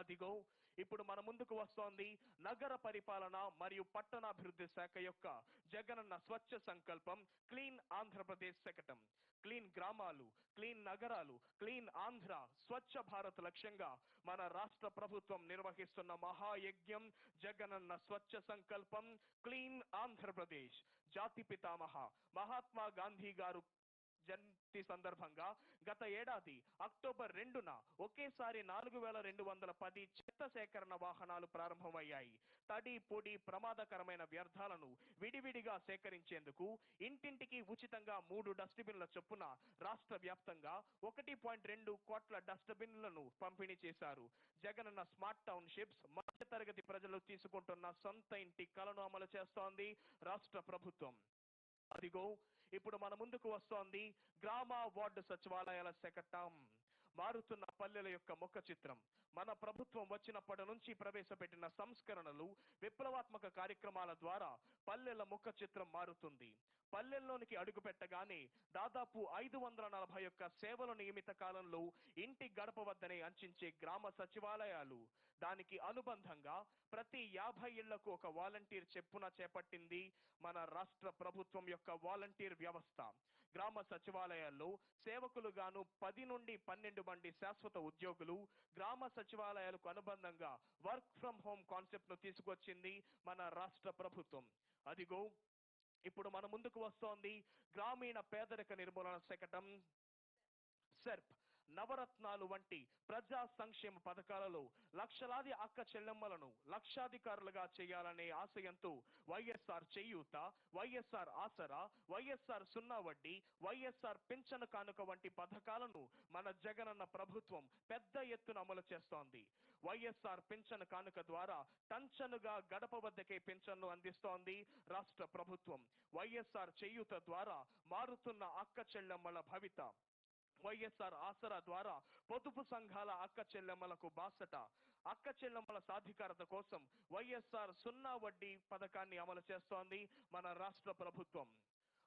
అదిగో ఇప్పుడు మన ముందుకు వస్తోంది నగర పరిపాలన మరియు పట్టణాభివృద్ధి శాఖ యొక్క జగనన్న స్వచ్ఛ సంకల్పం క్లీన్ ఆంధ్రప్రదేశ్ శకటం. క్లీన్ గ్రామాలు, క్లీన్ నగరాలు, క్లీన్ ఆంధ్ర, స్వచ్ఛ భారత్ లక్ష్యంగా మన రాష్ట్ర ప్రభుత్వం నిర్వహిస్తున్న మహాయజ్ఞం జగనన్న స్వచ్ఛ సంకల్పం క్లీన్ ఆంధ్రప్రదేశ్. జాతి పితామహ మహాత్మా గాంధీ గారు జయంతి సందర్భంగా గత ఏడాది అక్టోబర్ 2న ఒకేసారి 4210 చెత్త సేకరణ వాహనాలు ప్రారంభమయ్యాయి. తడి, పొడి, ప్రమాదకరమైన వ్యర్థాలను విడివిడిగా సేకరించేందుకు ఇంటింటికి ఉచితంగా 3 డస్ట్బిన్ల చొప్పున రాష్ట్ర వ్యాప్తంగా 1.2 కోట్ల డస్ట్బిన్లను పంపిణీ చేశారు. జగనన్న స్మార్ట్ టౌన్షిప్స్ మధ్యతరగతి ప్రజలు తీసుకుంటున్న సొంత ఇంటి కలను అమలు చేస్తోంది రాష్ట్ర ప్రభుత్వం. అదిగో ఇప్పుడు మన ముందుకు వస్తోంది గ్రామ వార్డు సచివాలయాల శకటం. మారుతున్న పల్లెల యొక్క ముఖ చిత్రం. మన ప్రభుత్వం వచ్చినప్పటి నుంచి ప్రవేశపెట్టిన సంస్కరణలు, విప్లవాత్మక కార్యక్రమాల ద్వారా పల్లెల ముఖ చిత్రం మారుతుంది. పల్లెల్లోనికి అడుగు పెట్టగానే దాదాపు 541 సేవల నియమిత కాలంలో ఇంటి గడప వద్దనే అంచించే గ్రామ సచివాలయాలు. దానికి అనుబంధంగా ప్రతి 50 ఇళ్లకు ఒక వాలంటీర్ చెప్పున చేపట్టింది మన రాష్ట్ర ప్రభుత్వం యొక్క వాలంటీర్ వ్యవస్థ. గ్రామ సచివాలయాల్లో సేవకులుగాను 10 నుండి 12 మంది శాశ్వత ఉద్యోగులు. గ్రామ సచివాలయాలకు అనుబంధంగా వర్క్ ఫ్రం హోమ్ కాన్సెప్ట్ ను తీసుకొచ్చింది మన రాష్ట్ర ప్రభుత్వం. అదిగో ఇప్పుడు మన ముందుకు వస్తోంది గ్రామీణ పేదరిక నిర్మూలన శకటం సెర్ప్. నవరత్నాలు వంటి ప్రజా సంక్షేమ పథకాలలో లక్షలాది అక్క చెల్లెమ్మలను లక్షాధికారులుగా చేయాలనే ఆశయంతో వైఎస్ఆర్ చేయూత, వైఎస్ఆర్ ఆసరా, వైఎస్ఆర్ సున్నా వడ్డీ, వైఎస్ఆర్ పింఛను కానుక వంటి పథకాలను మన జగనన్న ప్రభుత్వం పెద్ద ఎత్తున అమలు చేస్తోంది. వైఎస్ఆర్ పింఛను కానుక ద్వారా టంచనుగా గడప వద్దకే పింఛన్ను అందిస్తోంది రాష్ట్ర ప్రభుత్వం. వైఎస్ఆర్ చేయూత ద్వారా మారుతున్న అక్క చెల్లెమ్మల భవిత. వైఎస్ఆర్ ఆసరా ద్వారా పొదుపు సంఘాల అక్క చెల్లెమ్మలకు బాసట. అక్క చెల్లెమ్మల సాధికారత కోసం వైఎస్ఆర్ సున్నా వడ్డీ పథకాన్ని అమలు చేస్తోంది మన రాష్ట్ర ప్రభుత్వం.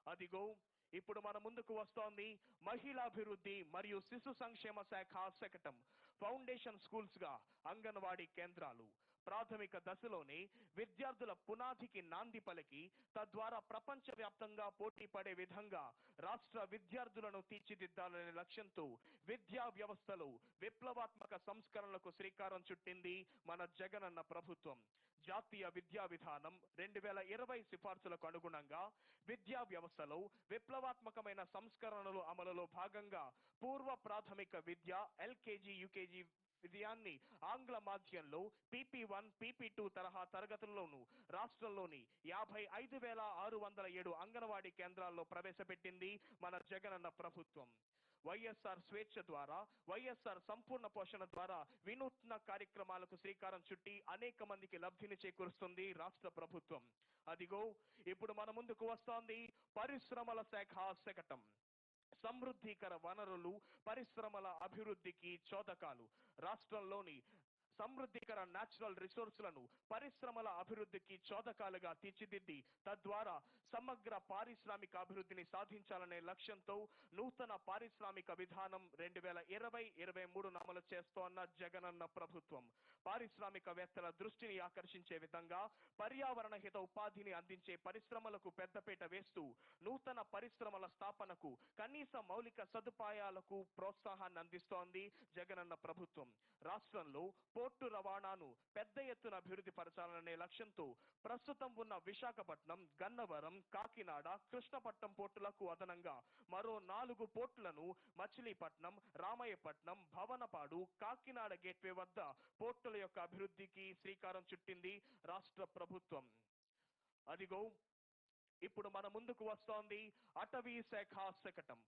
అదిగో ఇప్పుడు మన ముందుకు వస్తోంది మహిళాభివృద్ధి మరియు శిశు సంక్షేమ శాఖ శకటం. ఫౌండేషన్ స్కూల్స్ గా అంగన్వాడీ కేంద్రాలు. ప్రాథమిక దశలోనే విద్యార్థుల పునాదికి నాంది పలికి తద్వారా ప్రపంచ వ్యాప్తంగా పోటీ పడే విధంగా రాష్ట్ర విద్యార్థులను తీర్చిదిద్దాలనే లక్ష్యంతో విద్యా వ్యవస్థలో విప్లవాత్మక సంస్కరణలకు శ్రీకారం చుట్టింది మన జగనన్న ప్రభుత్వం. జాతీయ విద్యా విధానం 2020 సిఫార్సులకు అనుగుణంగా విద్యా వ్యవస్థలో విప్లవాత్మకమైన సంస్కరణలు అమలులో భాగంగా పూర్వ ప్రాథమిక విద్య ఎల్కేజీ, యూకేజీ విద్యాన్ని ఆంగ్ల మాధ్యంలో PP1, PP2 తరహా తరగతుల్లోనూ రాష్ట్రంలోని 55,607 అంగన్వాడీ కేంద్రాల్లో ప్రవేశపెట్టింది మన జగనన్న ప్రభుత్వం. వైఎస్ఆర్ స్వేచ్ఛ ద్వారా, వైఎస్ఆర్ సంపూర్ణ పోషణ ద్వారా వినూత్న కార్యక్రమాలకు శ్రీకారం చుట్టి అనేక మందికి లబ్ధిని చేకూరుస్తుంది రాష్ట్ర ప్రభుత్వం. అదిగో ఇప్పుడు మన ముందుకు వస్తోంది పరిశ్రమల శాఖ శకటం. సమృద్ధికర వనరులు, పరిశ్రమల అభివృద్ధికి చోదకాలు. రాష్ట్రంలోని సమృద్ధికర న్యాచురల్ రిసోర్సులను పరిశ్రమల అభివృద్ధికి చోదకాలుగా తీర్చిదిద్ది తద్వారా సమగ్ర పారిశ్రామిక అభివృద్ధిని సాధించాలనే లక్ష్యంతో నూతన పారిశ్రామిక విధానం 2020-23 అమలు చేస్తోన్న జగనన్న ప్రభుత్వం. పారిశ్రామికవేత్తల దృష్టిని ఆకర్షించే విధంగా పర్యావరణ హిత ఉపాధిని అందించే పరిశ్రమలకు పెద్దపీట వేస్తూ నూతన పరిశ్రమల స్థాపనకు కనీస మౌలిక సదుపాయాలకు ప్రోత్సాహాన్ని అందిస్తోంది జగనన్న ప్రభుత్వం. రాష్ట్రంలో పోర్టు రవాణాను పెద్ద ఎత్తున అభివృద్ధి పరచాలనే లక్ష్యంతో ప్రస్తుతం ఉన్న విశాఖపట్నం, గన్నవరం, కాకినాడ, కృష్ణపట్నం పోర్టులకు అదనంగా మరో 4 పోర్టులను మచిలీపట్నం, రామయ్యపట్నం, భవనపాడు, కాకినాడ గేట్వే వద్ద పోర్టుల యొక్క అభివృద్ధికి శ్రీకారం చుట్టింది రాష్ట్ర ప్రభుత్వం. అదిగో ఇప్పుడు మన ముందుకు వస్తోంది అటవీ శాఖ శకటం.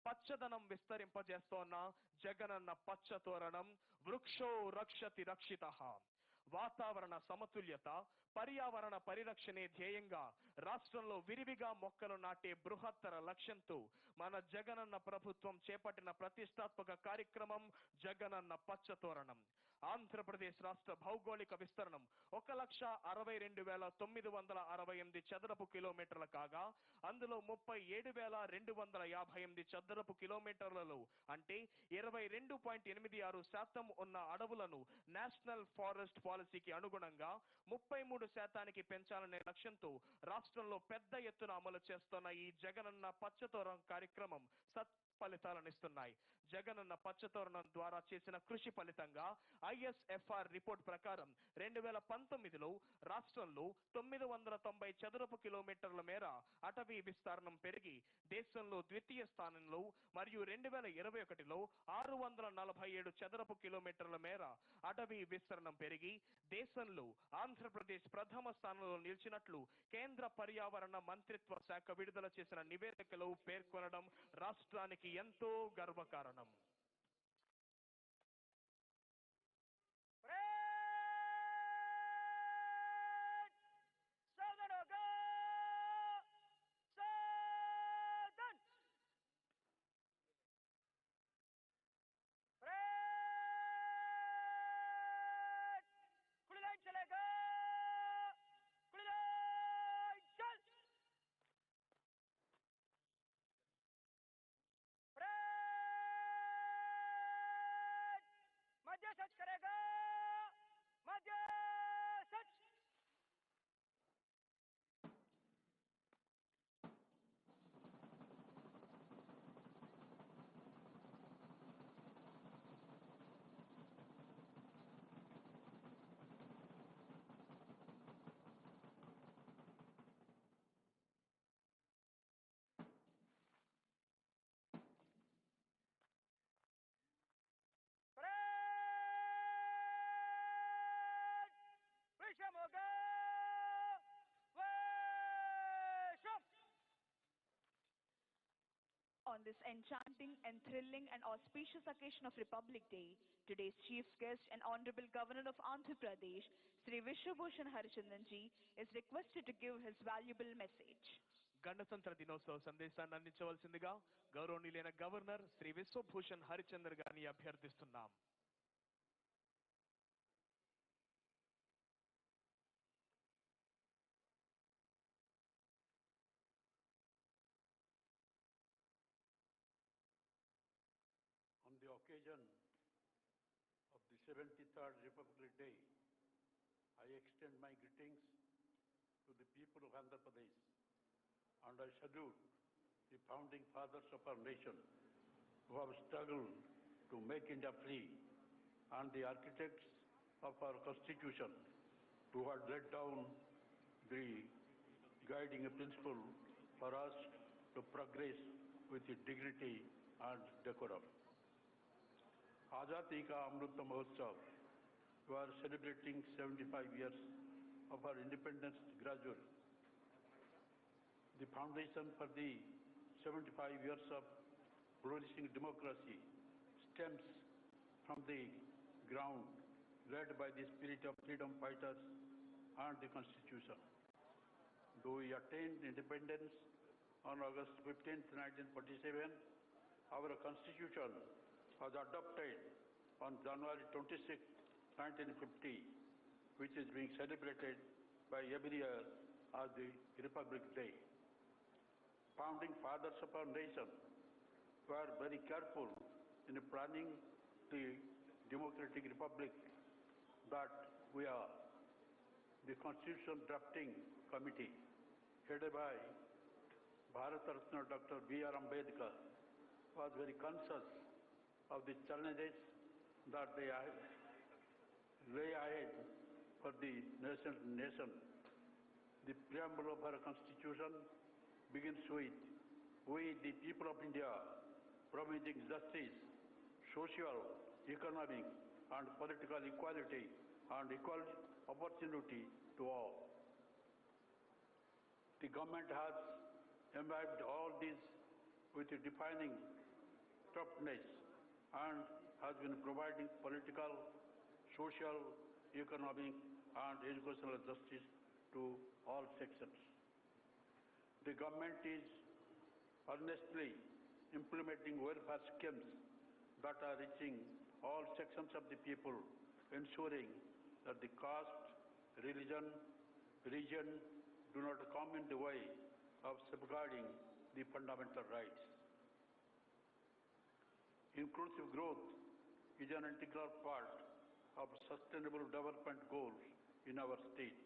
పచ్చదనం విస్తరింపజేస్తోన్న జగనన్న పచ్చతోరణం వృక్షో రక్షతి రక్షితః. వాతావరణ సమతుల్యత, పర్యావరణ పరిరక్షణే ధ్యేయంగా రాష్ట్రంలో విరివిగా మొక్కలు నాటే బృహత్తర లక్ష్యంతో మన జగనన్న ప్రభుత్వం చేపట్టిన ప్రతిష్టాత్మక కార్యక్రమం జగనన్న పచ్చతోరణం. ఆంధ్రప్రదేశ్ రాష్ట్ర భౌగోళిక విస్తరణం 1,62,968 చదరపు కిలోమీటర్లు కాగా అందులో 37,258 చదరపు కిలోమీటర్లలో అంటే 22.86% ఉన్న అడవులను నేషనల్ ఫారెస్ట్ పాలసీకి అనుగుణంగా 33% పెంచాలనే లక్ష్యంతో రాష్ట్రంలో పెద్ద ఎత్తున అమలు చేస్తున్న ఈ జగనన్న పచ్చతోరణం కార్యక్రమం ఫలితాలనిస్తున్నాయి. జగనన్న పచ్చతోరణం ద్వారా చేసిన కృషి ఫలితంగా ISFR రిపోర్ట్ ప్రకారం 2019లో రాష్ట్రంలో 990 చదరపు కిలోమీటర్ల మేర అటవీ విస్తీర్ణం పెరిగి దేశంలో ద్వితీయ స్థానంలో మరియు 2021లో 647 చదరపు కిలోమీటర్ల మేర అటవీ విస్తీర్ణం పెరిగి దేశంలో ఆంధ్రప్రదేశ్ ప్రథమ స్థానంలో నిలిచినట్లు కేంద్ర పర్యావరణ మంత్రిత్వ శాఖ విడుదల చేసిన నివేదికలో పేర్కొనడం రాష్ట్రానికి ఎంతో గర్వకారణం. On this enchanting and thrilling and auspicious occasion of Republic Day, today's chief guest and Honorable Governor of Andhra Pradesh, Sri Vishwabhushan Harichandanji, is requested to give his valuable message. గణతంత్ర దినోత్సవ సందేశాన్ని అందించవలసిందిగా గౌరవనీయులైన గవర్నర్ శ్రీ విశ్వభూషణ్ హరిచందర్ గారిని అభ్యర్థిస్తున్నాం. On the occasion of the 73rd Republic Day, I extend my greetings to the people of Andhra Pradesh and I salute the founding fathers of our nation who have struggled to make India free and the architects of our constitution who had laid down the guiding principle for us to progress with dignity and decorum. Azadi Ka Amrit Mahotsav, we are celebrating 75 years of our independence gradually. The foundation for the 75 years of flourishing democracy stems from the ground led by the spirit of freedom fighters and the Constitution. Though we attained independence on August 15, 1947, our Constitution was adopted on January 26, 1950, which is being celebrated by every year as the Republic Day. Founding fathers of our nation were very careful in planning the democratic republic that we are. The Constitution Drafting Committee, headed by Bharat Ratna Dr. B.R. Ambedkar, was very conscious of the challenges that they lay ahead for the nation. The preamble of our Constitution begins with, "We, the people of India, promising justice, social, economic, and political equality and equal opportunity to all." The government has imbibed all these with a defining toughness and has been providing political, social, economic, and educational justice to all sections. The government is earnestly implementing welfare schemes that are reaching all sections of the people, ensuring that the caste, religion, region do not come in the way of safeguarding the fundamental rights. Inclusive growth is an integral part of sustainable development goals in our state.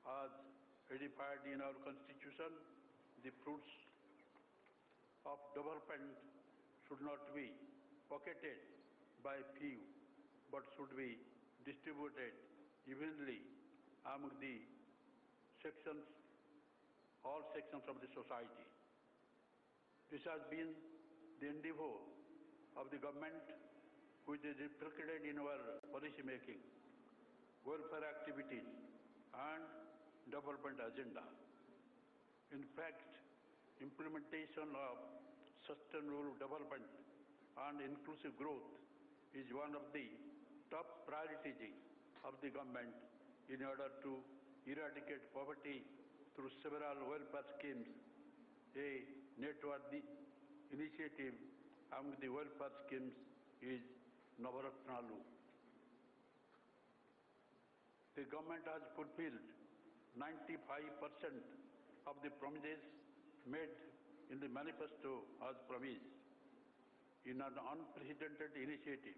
As edified in our constitution, the fruits of development should not be pocketed by few, but should be distributed evenly among the sections, all sections of the society. This has been the endeavor of the government, which is reflected in our policy making, welfare activities, and development agenda. In fact, implementation of sustainable development and inclusive growth is one of the top priorities of the government in order to eradicate poverty through several welfare schemes. A noteworthy initiative among the welfare schemes is Navaratnalu. The government has fulfilled 95% of the promises made in the manifesto as promised. In an unprecedented initiative,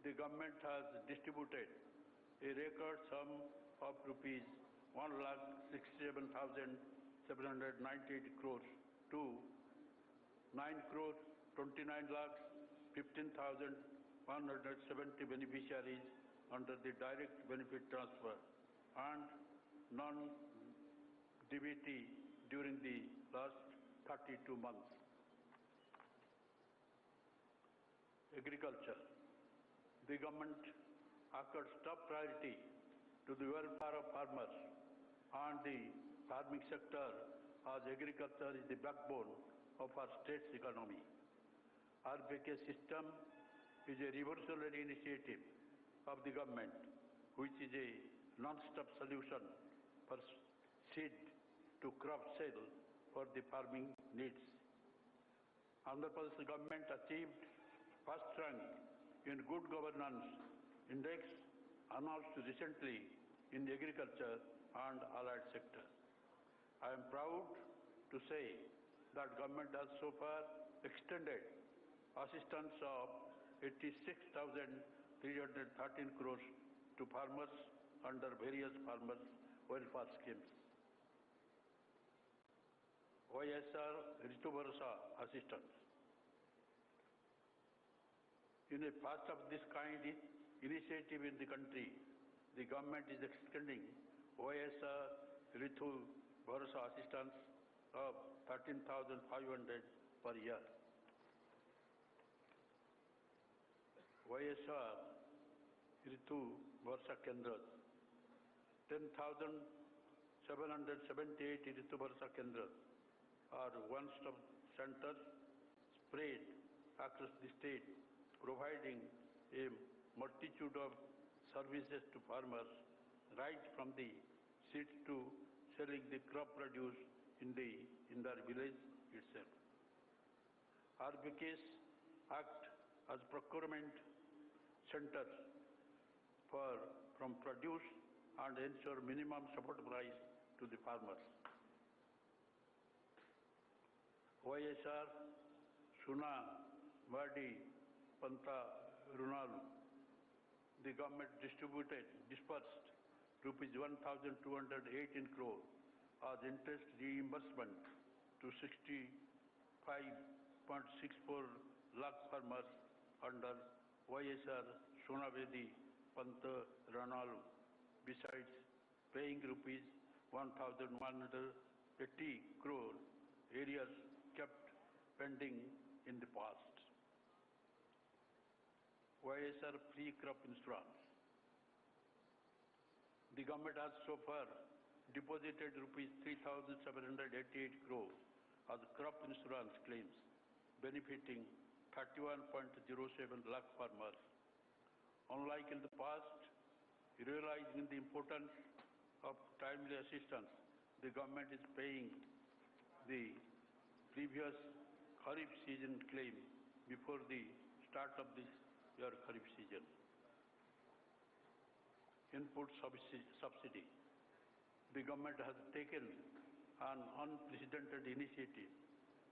the government has distributed a record sum of rupees 1,67,798 crores to 9,29,15,170 beneficiaries under the direct benefit transfer and non-DBT during the last 32 months. Agriculture. The government accords top priority to the welfare of farmers and the farming sector, as agriculture is the backbone of our state's economy. RBK system is a revolutionary initiative of the government, which is a non-stop solution for seed to crop sale for the farming needs. Andhra Pradesh government achieved first rank in Good Governance Index announced recently in agriculture and allied sector. I am proud to say that government has so far extended assistance of 86,313 crores to farmers under various farmers welfare schemes. YSR Ritu Bharosa assistance. In a first of this kind initiative in the country, the government is extending YSR Ritu Bharosa assistance of 13,500 per year. YSR Ritu Bharosa Kendras. 10,778 Ritu Bharosa Kendras are one-stop centers spread across the state, providing a multitude of services to farmers, right from the seeds to selling the crop produce in their village itself. RBKs act as procurement centers from produce and ensure minimum support price to the farmers. YSR Suna Vadi Panta Runalu. The government dispersed rupees 1,218 crore as interest reimbursement to 65.64 lakh farmers under YSR Sonavedi Panta Ranalu, besides paying rupees 1,180 crore areas kept pending in the past. YSR free crop insurance. The government has so far deposited rupees 3,788 crore as crop insurance claims, benefiting 31.07 lakh farmers. Unlike in the past, realizing the importance of timely assistance, the government is paying the previous Kharif season claim before the start of this year Kharif season. Input subsidy. The government has taken an unprecedented initiative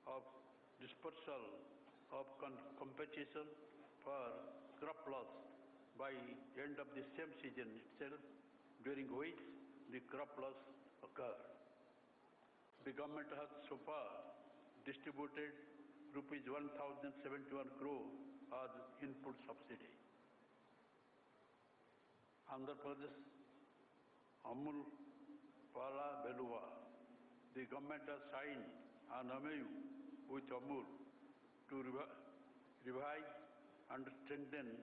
of dispersal of compensation for crop loss by end of the same season itself, during which the crop loss occurred. The government has so far distributed rupees 1,071 crore as input subsidy. Andhra Pradesh Amul Pala Belua. The government has signed an MOU with Amul to revive and strengthen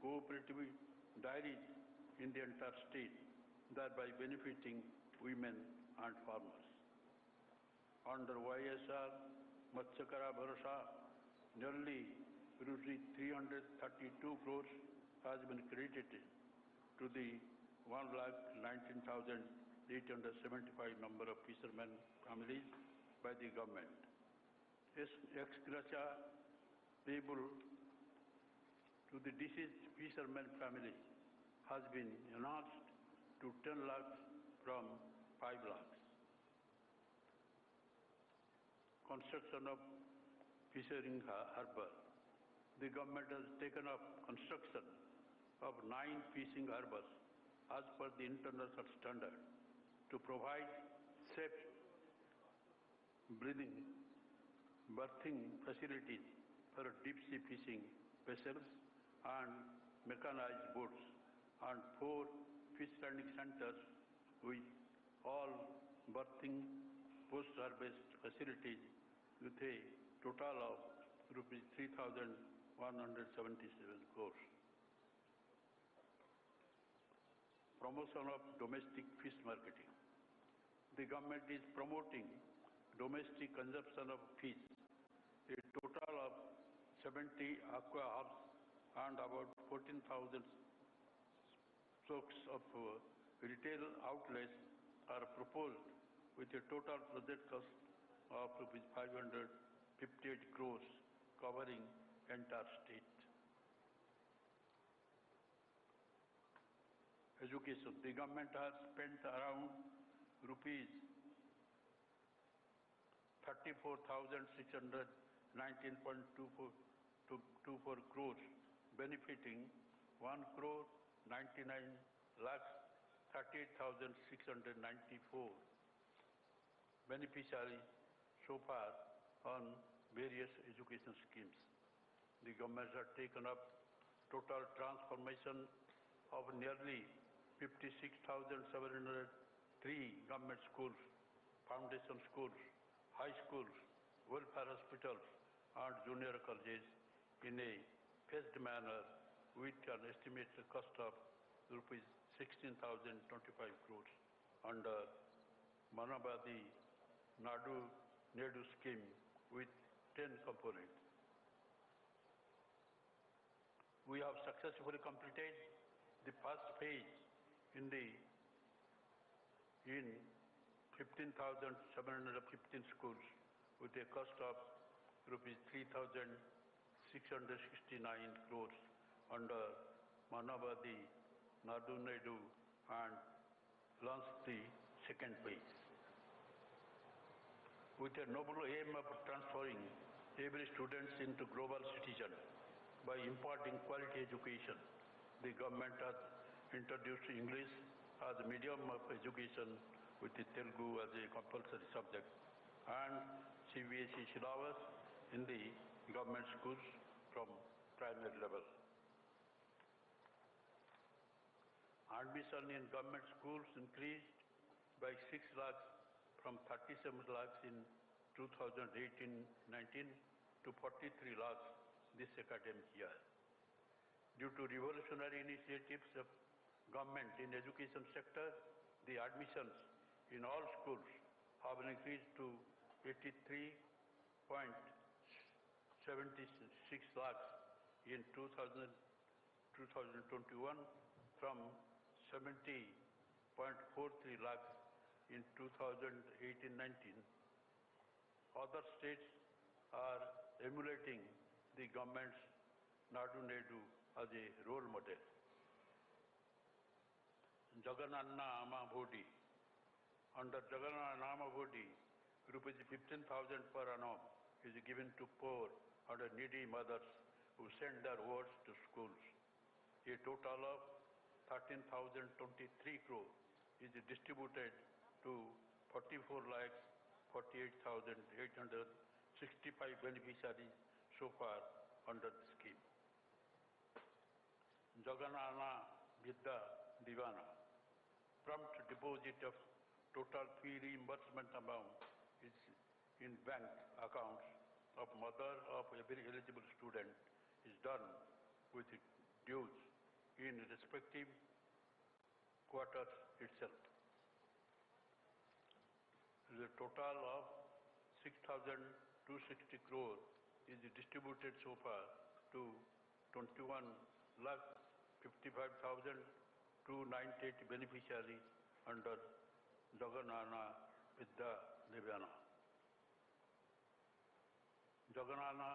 cooperative dairies in the entire state, thereby benefiting women and farmers. Under YSR Matsyakara Bharasa, nearly rupees 332 crores has been credited to the 1,19,875 number of fishermen families by the government. Ex gratia payable to the deceased fisherman family has been enhanced to 10 lakhs from 5 lakhs. Construction of fishing harbour. The government has taken up construction of 9 fishing harbours as per the international standard to provide safe berthing facilities for deep sea fishing vessels and mechanized boats, and 4 fish landing centers with all berthing post-harvest facilities with a total of rupees 3,177 crores. Promotion of domestic fish marketing. The government is promoting domestic consumption of fish. A total of 70 aqua hubs and about 14,000 stocks of retail outlets are proposed with a total project cost of rupees 558 crores covering entire state. Education. The government has spent around rupees 34,619.24 crores, benefiting 1,99,38,694 beneficiaries so far on various education schemes. The government has taken up total transformation of nearly 56,703 government schools, foundation schools, high schools, welfare hospitals and junior colleges in a phased manner with an estimated cost of rupees 16,025 crores under Manabadi Nadu Nedu scheme with 10 components. We have successfully completed the first phase in 15,715 schools with a cost of rupees 3,669 crores under Manavadi Nadu Nedu, and launched the second phase. With a noble aim of transforming every student into global citizen by imparting quality education, the government has introduced English as a medium of education with the Telugu as a compulsory subject and CBSE syllabus in the government schools from primary level. Admission in government schools increased by 6 lakhs from 37 lakhs in 2018-19 to 43 lakhs this academic year. Due to revolutionary initiatives of government in education sector, the admissions in all schools have increased to 83.76 lakhs in 2021 from 70 0.43 lakh in 2018-19. Other states are emulating the government's Nadu Nedu as a role model. Jagan Amma Bodi. Under Jagan Amma Bodi, rupees 15,000 per annum is given to poor and needy mothers who send their wards to schools. A total of 13,023 crore is distributed to 44,48,865 beneficiaries so far under the scheme. Jaganana Vidya Divana. Prompt deposit of total fee reimbursement amount is in bank accounts of mother of every eligible student is done with dues in respective quarters itself. The total of 6,260 crore is distributed so far to 21,55,298 beneficiaries under Jaganana Vidya Divyana. Jaganana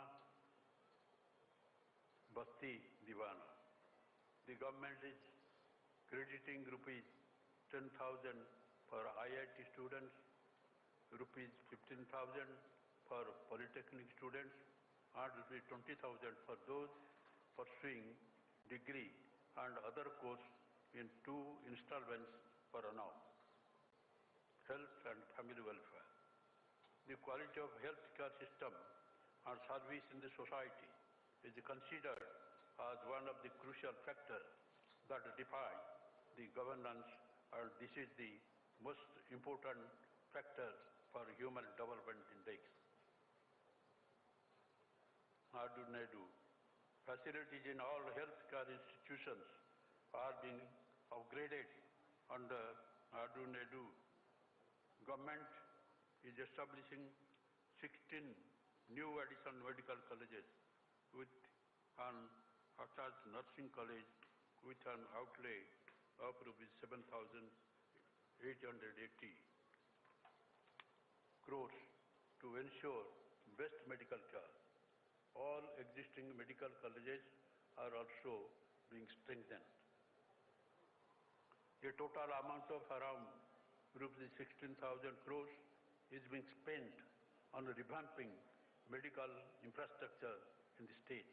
Bhakti Divana. The government is crediting rupees 10,000 for IIT students, rupees 15,000 for polytechnic students, and rupees 20,000 for those pursuing degree and other course in 2 installments per annum. Health and family welfare. The quality of health care system and service in the society is considered as one of the crucial factors that define the governance, and this is the most important factor for human development index. Nadu Nedu. Facilities in all healthcare institutions are being upgraded under Nadu Nedu. Government is establishing 16 new additional medical colleges with an attached nursing college with an outlay of rupees 7,880 crores to ensure best medical care. All existing medical colleges are also being strengthened. A total amount of around rupees 16,000 crores is being spent on revamping medical infrastructure in the state.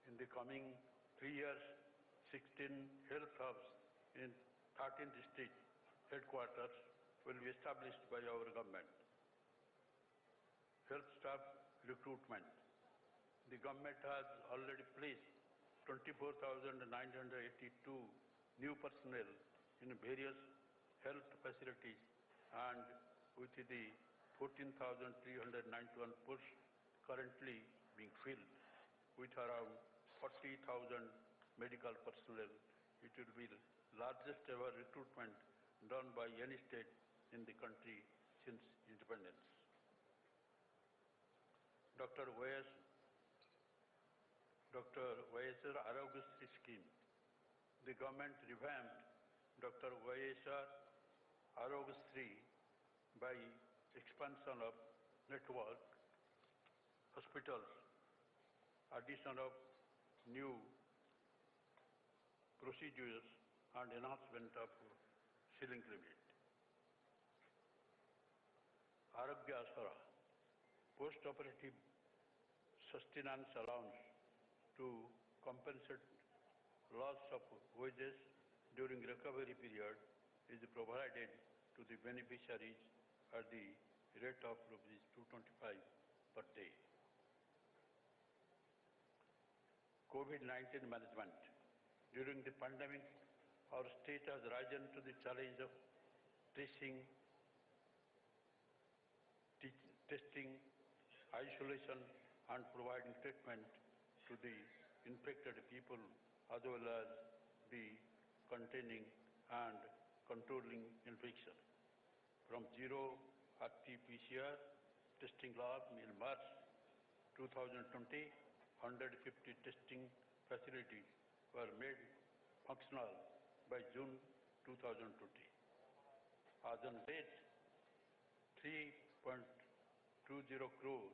In the coming 3 years, 16 health hubs in 13 district headquarters will be established by our government. Health staff recruitment. The government has already placed 24,982 new personnel in various health facilities, and with the 14,391 posts currently being filled with around 40,000 medical personnel, it will be the largest ever recruitment done by any state in the country since independence. Dr. YSR Arogyasri scheme. The government revamped Dr. YSR Arogyasri by expansion of network, hospitals, addition of new procedures, and enhancement of ceiling limit. Arogya Asara, post-operative sustenance allowance to compensate loss of wages during recovery period is provided to the beneficiaries at the rate of rupees 225 per day. COVID-19 management. During the pandemic, our state has risen to the challenge of testing, isolation, and providing treatment to the infected people, as well as the containing and controlling infection. From zero RT-PCR testing lab in March 2020, 150 testing facilities were made functional by June 2020. As on date, 3.20 crore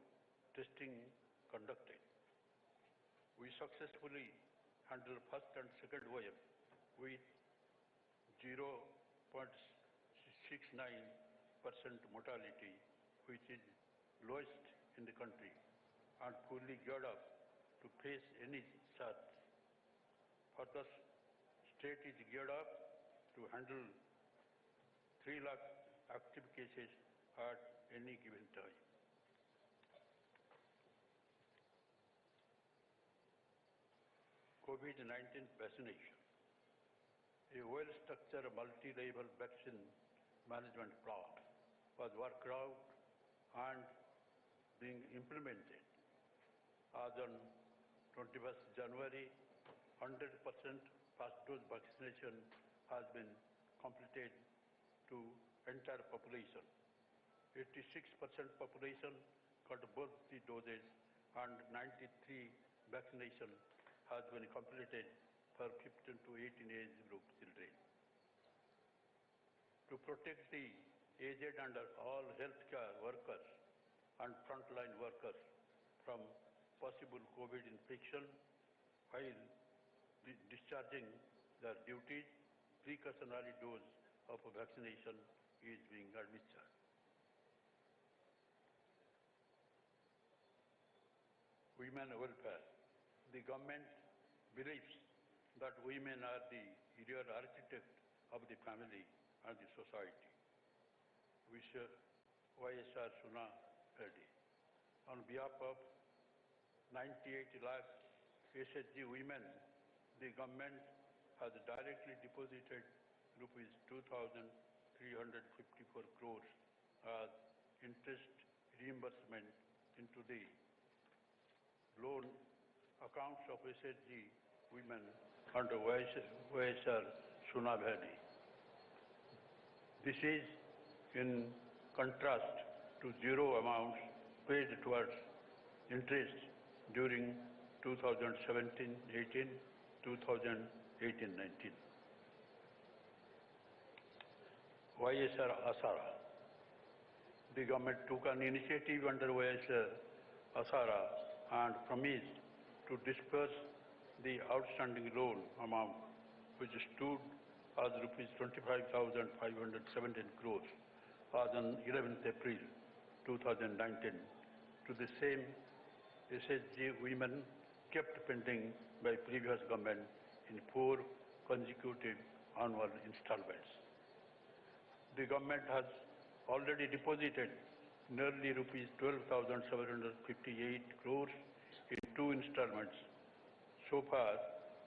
testing conducted. We successfully handled first and second wave with 0.69% mortality, which is lowest in the country, and fully geared up to face any surge. Further, state is geared up to handle 3 lakh active cases at any given time. COVID-19 vaccination. A well-structured multi-level vaccine management plan was worked out and being implemented. As on 21st January, 100% first dose vaccination has been completed to entire population. 86% population got both the doses and 93 vaccination has been completed for 15 to 18 age group children. To protect the aged and all healthcare workers and frontline workers from possible COVID infection while discharging their duties, precautionary dose of vaccination is being administered. Women welfare. The government believes that women are the real architect of the family and the society. YSR Suna Reddy. On behalf of 98 lakh SHG women, the government has directly deposited rupees 2,354 crores as interest reimbursement into the loan accounts of SHG women under YSR Suna Reddy. This is in contrast to zero amounts paid towards interest during 2017-18, 2018-19. YSR Asara. The government took an initiative under YSR Asara and promised to disperse the outstanding loan amount, which stood as rupees 25,517 crores as on 11th April 2019 to the same SHG women kept pending by previous government in 4 consecutive annual installments. The government has already deposited nearly rupees 12,758 crores in 2 installments so far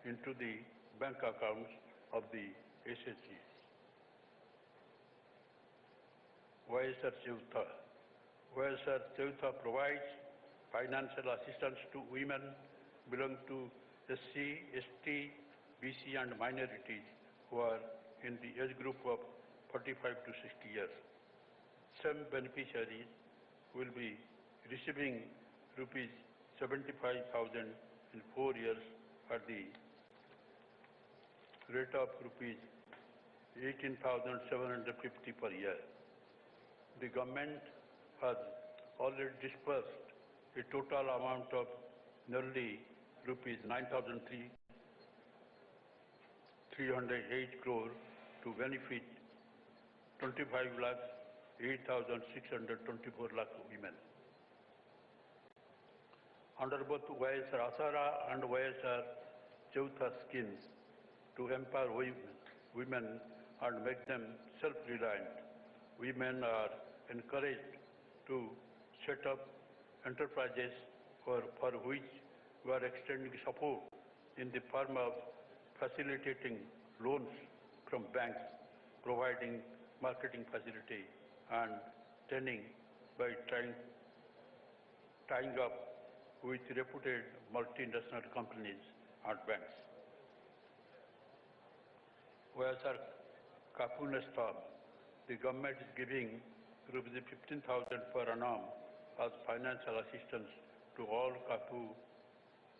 into the bank accounts of the SHG. YSR Cheutha. YSR Cheutha provides financial assistance to women belonging to SC, ST, BC and minorities who are in the age group of 45 to 60 years. Some beneficiaries will be receiving rupees 75,000 in 4 years at the rate of rupees 18,750 per year. The government has already disbursed a total amount of nearly rupees 9,308 crore to benefit 25 lakh 8,624 lakh women. Under both YSR Asara and YSR Cheutha schemes to empower women and make them self-reliant, women are encouraged to set up enterprises for which we are extending support in the form of facilitating loans from banks, providing marketing facility and training by tying up with reputed multinational companies and banks. YSR Kapune's farm. The government is giving rupees 15,000 per annum as financial assistance to all Kapu,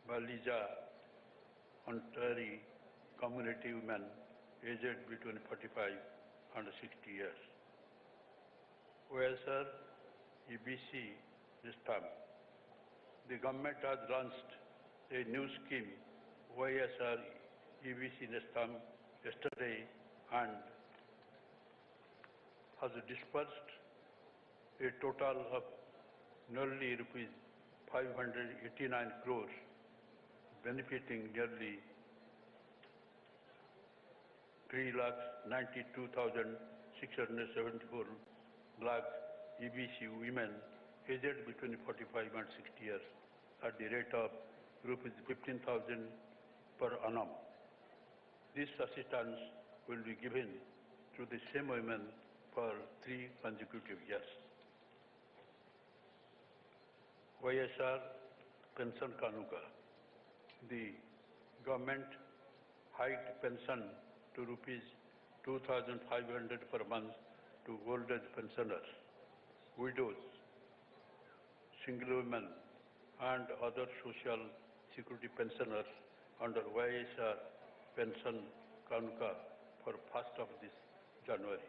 Balija, Ontari community women aged between 45 and 60 years. OSR EBC system. The government has launched a new scheme, OSR EBC system, yesterday and has disbursed a total of nearly rupees 589 crores, benefiting nearly 3,92,674 lakh EBC women aged between 45 and 60 years at the rate of rupees 15,000 per annum. This assistance will be given to the same women for 3 consecutive years. OSR Pension Kanuka. The government hiked pension to rupees 2,500 per month to old age pensioners, widows, single women, and other social security pensioners under OSR Pension Kanuka for 1st of this January.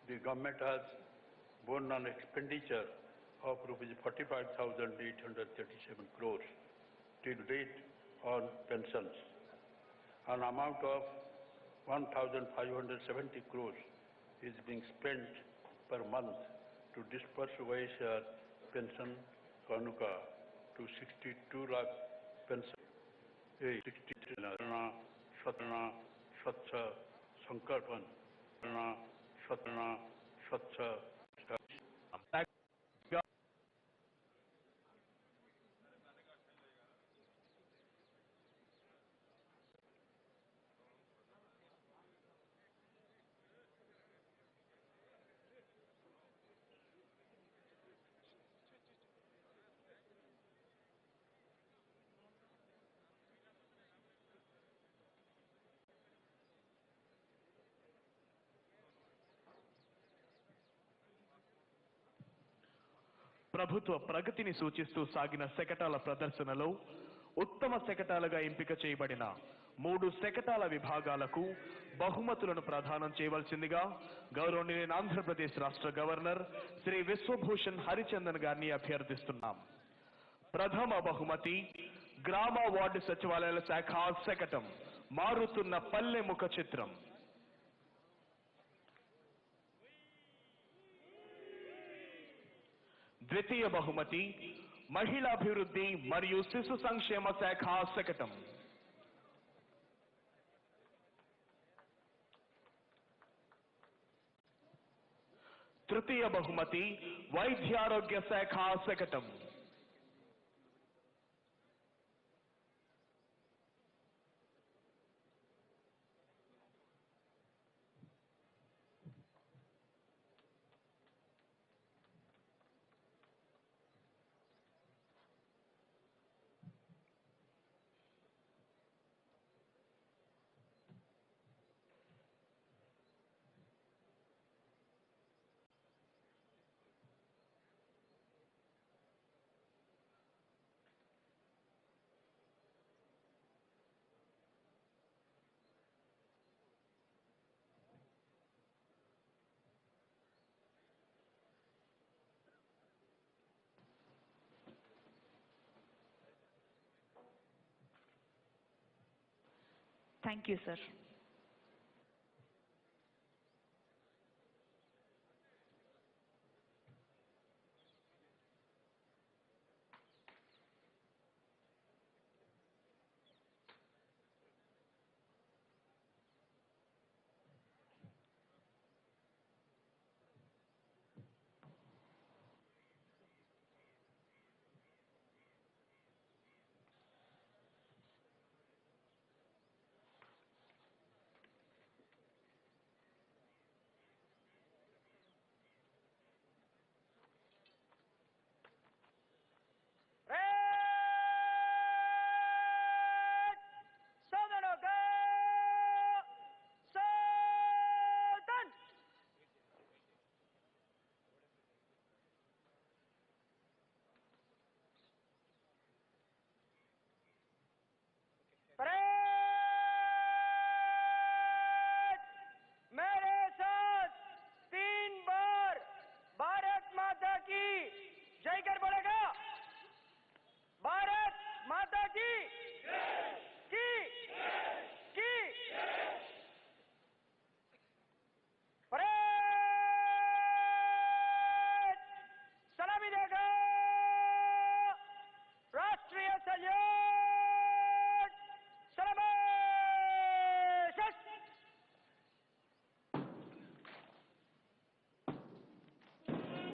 The government has borne an expenditure of rupees 45,837 crores till date on pensions. An amount of 1,570 crores is being spent per month to disperse OSR Pension Kanuka to 62 lakh pension. 60 Shatna Shatcha Sankarpan Shatna Shatcha. ప్రభుత్వ ప్రగతిని సూచిస్తూ సాగిన శకటాల ప్రదర్శనలో ఉత్తమ శకటాలుగా ఎంపిక చేయబడిన 3 శకటాల విభాగాలకు బహుమతులను ప్రదానం చేయవలసిందిగా గౌరవనీయులైన ఆంధ్రప్రదేశ్ రాష్ట్ర గవర్నర్ శ్రీ విశ్వభూషణ్ హరిచందన్ గారిని అభ్యర్థిస్తున్నాం. ప్రథమ బహుమతి గ్రామ వార్డు సచివాలయాల శాఖ శకటం మారుతున్న పల్లె ముఖ చిత్రం. ద్వితీయ బహుమతి మహిళాభివృద్ధి మరియు శిశు సంక్షేమ శాఖ శకటం. తృతీయ బహుమతి వైద్యారోగ్య శాఖ శకటం. Thank you, sir. माता की जय कर बोलेगा? भारत माता की